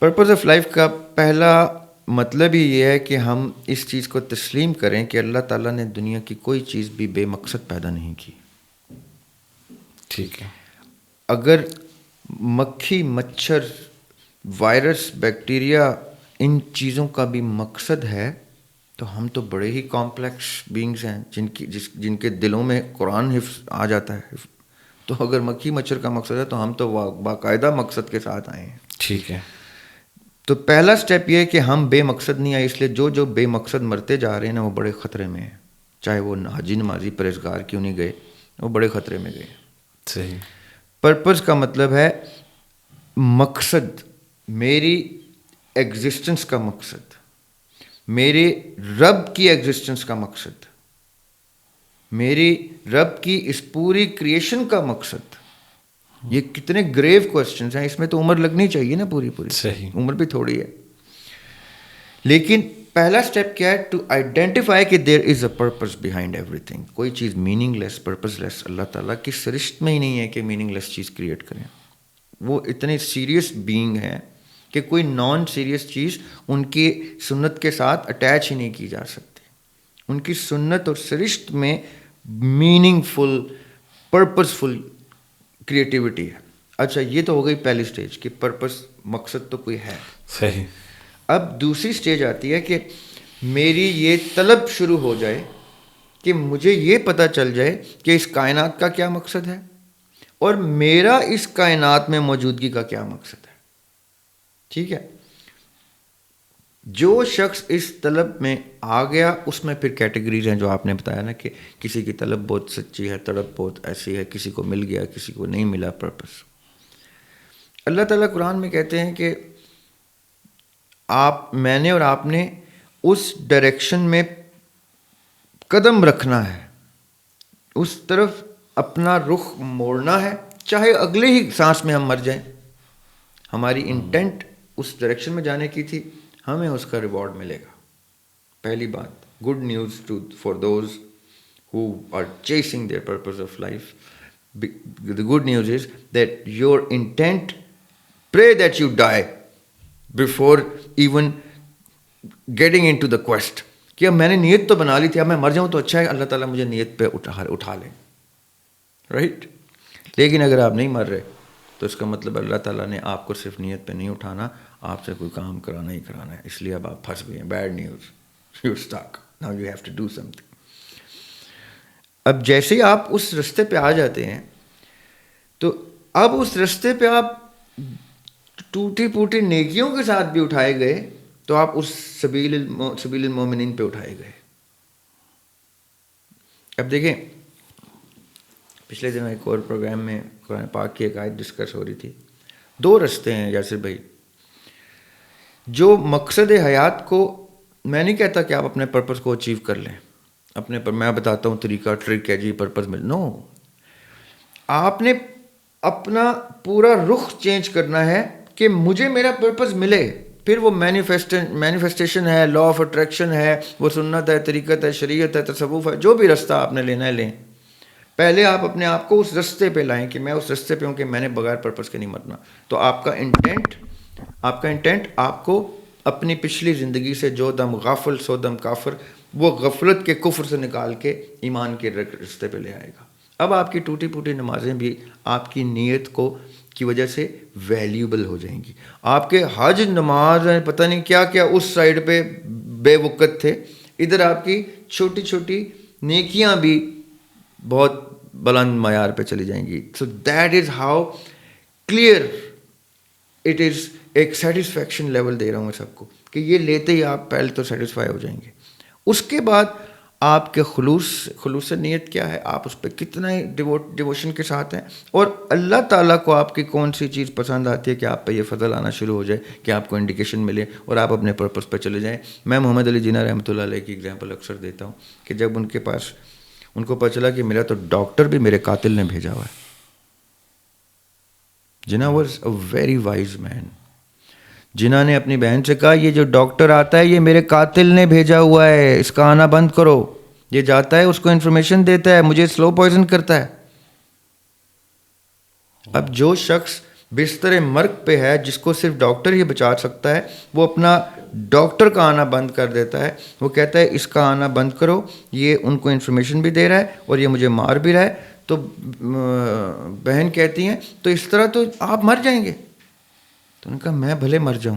پرپز آف لائف کا پہلا مطلب ہی یہ ہے کہ ہم اس چیز کو تسلیم کریں کہ اللہ تعالیٰ نے دنیا کی کوئی چیز بھی بے مقصد پیدا نہیں کی. ٹھیک ہے. اگر مکھی، مچھر، وائرس، بیکٹیریا ان چیزوں کا بھی مقصد ہے تو ہم تو بڑے ہی کمپلیکس بینگز ہیں جن کے دلوں میں قرآن حفظ آ جاتا ہے. تو اگر مکھی مچھر کا مقصد ہے تو ہم تو باقاعدہ مقصد کے ساتھ آئے ہیں. ٹھیک ہے. تو پہلا سٹیپ یہ ہے کہ ہم بے مقصد نہیں آئے، اس لیے جو بے مقصد مرتے جا رہے ہیں نا وہ بڑے خطرے میں ہیں. چاہے وہ حاجی نمازی پرہیزگار کیوں نہیں گئے، وہ بڑے خطرے میں گئے. صحیح. پرپز کا مطلب ہے مقصد، میری ایگزسٹنس کا مقصد، میرے رب کی ایگزسٹنس کا مقصد، میری رب کی اس پوری کریشن کا مقصد. یہ کتنے گریو کوسچنز ہیں، اس میں تو عمر لگنی چاہیے نا پوری. صحیح. عمر بھی تھوڑی ہے. لیکن پہلا سٹیپ کیا ہے؟ ٹو آئیڈینٹیفائی کہ there is a purpose behind ایوری تھنگ. کوئی چیز میننگ لیس، پرپز لیس اللہ تعالیٰ کی سرشت میں ہی نہیں ہے کہ میننگ لیس چیز کریٹ کریں. وہ اتنے سیریس بینگ ہیں کہ کوئی نان سیریس چیز ان کی سنت کے ساتھ اٹیچ ہی نہیں کی جا سکتی. ان کی سنت اور سرشت میں میننگ فل، پرپز فل کریٹیوٹی ہے. اچھا یہ تو ہو گئی پہلی سٹیج کہ پرپز، مقصد تو کوئی ہے. صحیح. اب دوسری سٹیج آتی ہے کہ میری یہ طلب شروع ہو جائے کہ مجھے یہ پتہ چل جائے کہ اس کائنات کا کیا مقصد ہے اور میرا اس کائنات میں موجودگی کا کیا مقصد ہے. ٹھیک ہے. جو شخص اس طلب میں آ گیا اس میں پھر کیٹیگریز ہیں جو آپ نے بتایا نا کہ کسی کی طلب بہت سچی ہے، طلب بہت ایسی ہے، کسی کو مل گیا، کسی کو نہیں ملا پرپس. اللہ تعالیٰ قرآن میں کہتے ہیں کہ میں نے اور آپ نے اس ڈائریکشن میں قدم رکھنا ہے، اس طرف اپنا رخ موڑنا ہے چاہے اگلے ہی سانس میں ہم مر جائیں, ہماری انٹینٹ اس ڈائریکشن میں جانے کی تھی, ہمیں اس کا ریوارڈ ملے گا. پہلی بات, good news for those who are chasing their purpose of life. The good news is that your intent, pray that you die before even getting into the quest. کہ اب میں نے نیت تو بنا لی تھی, اب میں مر جاؤں تو اچھا ہے, اللہ تعالیٰ مجھے نیت پہ اٹھا لیں, رائٹ. لیکن اگر آپ نہیں مر رہے تو اس کا مطلب اللہ تعالیٰ نے آپ کو صرف نیت پہ نہیں اٹھانا, آپ سے کوئی کام کرانا ہی کرانا ہے, اس لیے اب آپ پھنس گئے ہیں. Bad news, you're stuck, now you have to do something. اب جیسے ہی آپ اس رستے پہ آ جاتے ہیں تو اب اس رستے پہ آپ ٹوٹی پوٹی نیکیوں کے ساتھ بھی اٹھائے گئے تو آپ اس سبیل المومنین پہ اٹھائے گئے. اب دیکھیں, پچھلے دنوں ایک اور پروگرام میں قرآن پاک کی ایک آیت ڈسکس ہو رہی تھی. 2 رستے ہیں یاسر بھائی, جو مقصد حیات کو, میں نہیں کہتا کہ آپ اپنے پرپس کو اچیو کر لیں اپنے پر, میں بتاتا ہوں طریقہ, ٹرک ہے جی پرپس مل, نو. آپ نے اپنا پورا رخ چینج کرنا ہے کہ مجھے میرا پرپس ملے. پھر وہ مینیفیسٹیشن ہے, لا آف اٹریکشن ہے, وہ سنت ہے, طریقت ہے, شریعت ہے, تصوف ہے, جو بھی رستہ آپ نے لینا ہے لیں. پہلے آپ اپنے آپ کو اس رستے پہ لائیں کہ میں اس رستے پہ ہوں کہ میں نے بغیر پرپس کے نہیں مرنا. تو آپ کا انٹینٹ آپ کو اپنی پچھلی زندگی سے جو دم غافل سو دم کافر, وہ غفلت کے کفر سے نکال کے ایمان کے رستے پہ لے آئے گا. اب آپ کی ٹوٹی پوٹی نمازیں بھی آپ کی نیت کی وجہ سے ویلیوبل ہو جائیں گی. آپ کے حج, نماز, پتہ نہیں کیا کیا اس سائڈ پہ بے وقت تھے, ادھر آپ کی چھوٹی چھوٹی نیکیاں بھی بہت بلند معیار پہ چلی جائیں گی. So that is how clear it is. ایک سیٹسفیکشن لیول دے رہا ہوں میں سب کو کہ یہ لیتے ہی آپ پہلے تو سیٹسفائی ہو جائیں گے. اس کے بعد آپ کے خلوص نیت کیا ہے, آپ اس پہ کتنا ڈیووشن کے ساتھ ہیں, اور اللہ تعالیٰ کو آپ کی کون سی چیز پسند آتی ہے کہ آپ پہ یہ فضل آنا شروع ہو جائے کہ آپ کو انڈیکیشن ملے اور آپ اپنے پرپس پہ چلے جائیں. میں محمد علی جناح رحمۃ اللہ علیہ کی ایگزامپل اکثر دیتا ہوں کہ جب ان کو پتہ چلا کہ میرا تو ڈاکٹر بھی میرے قاتل نے بھیجا ہوا ہے. جناح واز اے ویری وائز مین. جناح نے اپنی بہن سے کہا یہ جو ڈاکٹر آتا ہے یہ میرے قاتل نے بھیجا ہوا ہے, اس کا آنا بند کرو. یہ جاتا ہے, اس کو انفارمیشن دیتا ہے, مجھے سلو پوائزن کرتا ہے. اب جو شخص بستر مرگ پہ ہے, جس کو صرف ڈاکٹر ہی بچا سکتا ہے, وہ اپنا ڈاکٹر کا آنا بند کر دیتا ہے. وہ کہتا ہے اس کا آنا بند کرو, یہ ان کو انفارمیشن بھی دے رہا ہے اور یہ مجھے مار بھی رہا ہے. تو بہن کہتی ہیں تو اس طرح تو آپ مر جائیں گے. تو انہوں نے کہا میں بھلے مر جاؤں,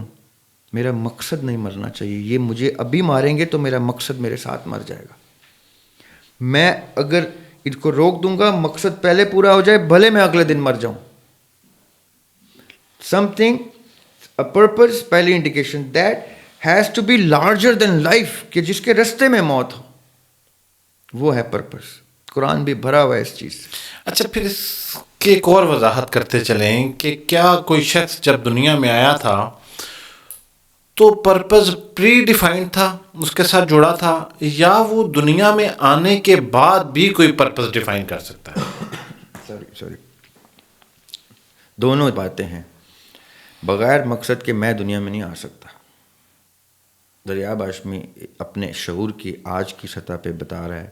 میرا مقصد نہیں مرنا چاہیے. یہ مجھے ابھی ماریں گے تو میرا مقصد میرے ساتھ مر جائے گا. میں اگر ان کو روک دوں گا, مقصد پہلے پورا ہو جائے, بھلے میں اگلے دن مر جاؤں. something, a purpose, پہلی indication, that has to be larger than life, کہ جس کے رستے میں موت ہو, وہ ہے پرپس. قرآن بھی بھرا ہوا ہے اس چیز سے. اچھا, پھر اس کی ایک اور وضاحت کرتے چلیں کہ کیا کوئی شخص جب دنیا میں آیا تھا تو پرپز پری ڈیفائنڈ تھا, اس کے ساتھ جڑا تھا, یا وہ دنیا میں آنے کے بعد بھی کوئی پرپز ڈیفائن کر سکتا ہے؟ سوری دونوں باتیں ہیں. بغیر مقصد کے میں دنیا میں نہیں آ سکتا. دریاب ہاشمی اپنے شعور کی آج کی سطح پہ بتا رہا ہے,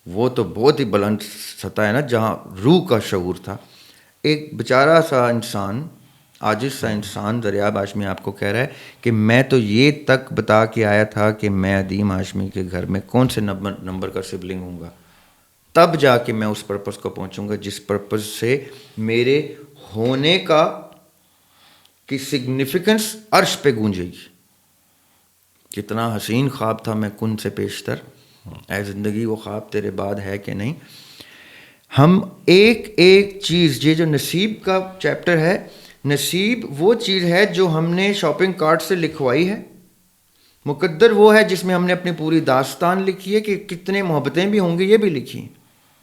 وہ تو بہت ہی بلند سطح ہے نا, جہاں روح کا شعور تھا. ایک بیچارہ سا انسان, عاجز سا انسان, دریاب ہاشمی آپ کو کہہ رہا ہے کہ میں تو یہ تک بتا کے آیا تھا کہ میں ادیم ہاشمی کے گھر میں کون سے نمبر کا سبلنگ ہوں گا, تب جا کے میں اس پرپس کو پہنچوں گا جس پرپس سے میرے ہونے کی سگنیفیکنس عرش پہ گونجے گی. کتنا حسین خواب تھا میں کن سے پیشتر, اے زندگی وہ خواب تیرے بعد ہے کہ نہیں. ہم ایک چیز, یہ جو نصیب کا چیپٹر ہے, نصیب وہ چیز ہے جو ہم نے شاپنگ کارٹ سے لکھوائی ہے. مقدر وہ ہے جس میں ہم نے اپنی پوری داستان لکھی ہے کہ کتنے محبتیں بھی ہوں گی, یہ بھی لکھی ہیں.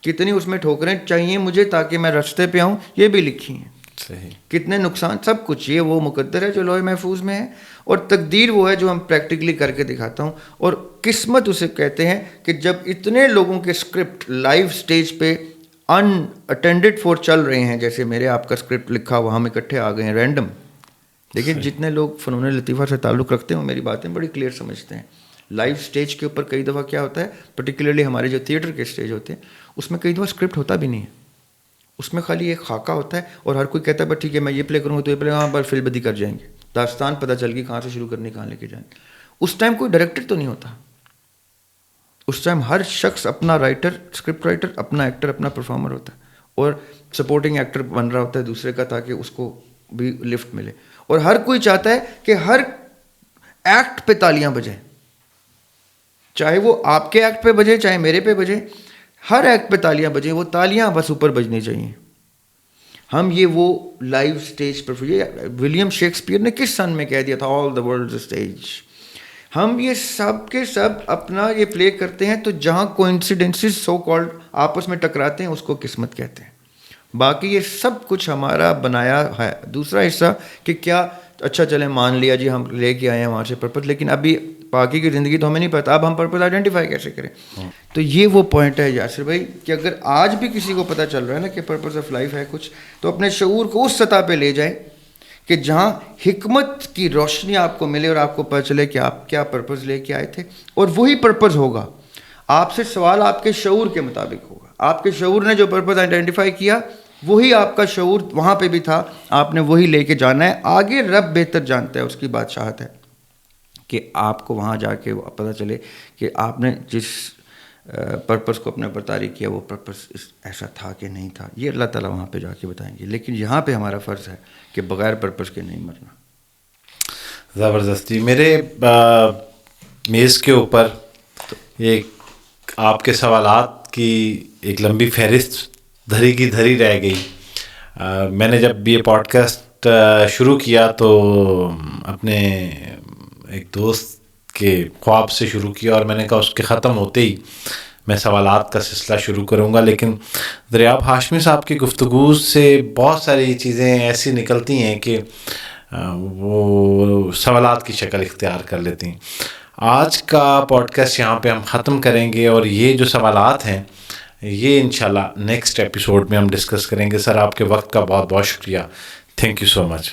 کتنی اس میں ٹھوکریں چاہیے مجھے تاکہ میں رستے پہ آؤں, یہ بھی لکھی ہیں. صحیح. کتنے نقصان, سب کچھ یہ وہ مقدر ہے جو لوح محفوظ میں ہے. اور تقدیر وہ ہے جو ہم پریکٹیکلی کر کے دکھاتا ہوں. اور قسمت اسے کہتے ہیں کہ جب اتنے لوگوں کے اسکرپٹ لائیو سٹیج پہ ان اٹینڈڈ فور چل رہے ہیں, جیسے میرے آپ کا اسکرپٹ لکھا ہوا ہم اکٹھے آ گئے ہیں رینڈم. لیکن جتنے لوگ فنون لطیفہ سے تعلق رکھتے ہیں وہ میری باتیں بڑی کلیئر سمجھتے ہیں. لائیو اسٹیج کے اوپر کئی دفعہ کیا ہوتا ہے, پرٹیکولرلی ہمارے جو تھیٹر کے اسٹیج ہوتے ہیں اس میں کئی دفعہ اسکرپٹ ہوتا بھی نہیں ہے, اس میں خالی ایک خاکہ ہوتا ہے اور ہر کوئی کہتا ہے بس ٹھیک ہے میں یہ پلے کروں گا تو یہ پلے, وہاں پر فل بدی کر جائیں گے, داستان پتہ چل گئی کہاں سے شروع کرنی کہاں لے کے جائیں. اس ٹائم کوئی ڈائریکٹر تو نہیں ہوتا, اس ٹائم ہر شخص اپنا رائٹر, اسکرپٹ رائٹر, اپنا ایکٹر, اپنا پرفارمر ہوتا ہے اور سپورٹنگ ایکٹر بن رہا ہوتا ہے دوسرے کا تاکہ اس کو بھی لفٹ ملے. اور ہر کوئی چاہتا ہے کہ ہر ایکٹ پہ تالیاں بجیں, چاہے وہ آپ کے ایکٹ پہ بجے چاہے میرے پہ بجے, ہر ایکٹ پہ تالیاں بجیں, وہ تالیاں بس اوپر بجنی چاہیے. ہم یہ وہ لائیو اسٹیج پر, یہ ولیم شیکسپیئر نے کس سن میں کہہ دیا تھا آل دا ورلڈ اسٹیج. ہم یہ سب کے سب اپنا یہ پلے کرتے ہیں تو جہاں کوئنسیڈنسز سو کالڈ آپس میں ٹکراتے ہیں اس کو قسمت کہتے ہیں. باقی یہ سب کچھ ہمارا بنایا ہے. دوسرا حصہ کہ کیا اچھا چلیں مان لیا جی ہم لے کے آئے ہیں وہاں سے پرپز, لیکن ابھی باقی کی زندگی تو ہمیں نہیں پتہ, اب ہم پرپز آئیڈینٹیفائی کیسے کریں. تو یہ وہ پوائنٹ ہے یاسر بھائی کہ اگر آج بھی کسی کو پتہ چل رہا ہے نا کہ پرپز آف لائف ہے کچھ, تو اپنے شعور کو اس سطح پہ لے جائیں کہ جہاں حکمت کی روشنی آپ کو ملے اور آپ کو پتہ چلے کہ آپ کیا پرپز لے کے آئے تھے, اور وہی پرپز ہوگا. آپ سے سوال آپ کے شعور کے مطابق ہوگا. آپ کے شعور نے جو پرپز آئیڈینٹیفائی کیا وہی آپ کا شعور وہاں پہ بھی تھا, آپ نے وہی لے کے جانا ہے. آگے رب بہتر جانتا ہے, اس کی بادشاہت ہے کہ آپ کو وہاں جا کے پتہ چلے کہ آپ نے جس پرپز کو اپنے پر طاری کیا وہ پرپز ایسا تھا کہ نہیں تھا. یہ اللہ تعالیٰ وہاں پہ جا کے بتائیں گے. لیکن یہاں پہ ہمارا فرض ہے کہ بغیر پرپز کے نہیں مرنا. زبردستی. میرے میز کے اوپر ایک آپ کے سوالات کی ایک لمبی فہرست دھری کی دھری رہ گئی. میں نے جب یہ پوڈ کاسٹ شروع کیا تو اپنے ایک دوست کے خواب سے شروع کیا اور میں نے کہا اس کے ختم ہوتے ہی میں سوالات کا سلسلہ شروع کروں گا. لیکن دریاب ہاشمی صاحب کی گفتگو سے بہت ساری چیزیں ایسی نکلتی ہیں کہ وہ سوالات کی شکل اختیار کر لیتی ہیں. آج کا پوڈ کاسٹ یہاں پہ ہم ختم کریں گے اور یہ جو سوالات ہیں یہ انشاءاللہ نیکسٹ ایپیسوڈ میں ہم ڈسکس کریں گے. سر آپ کے وقت کا بہت بہت شکریہ. Thank you so much.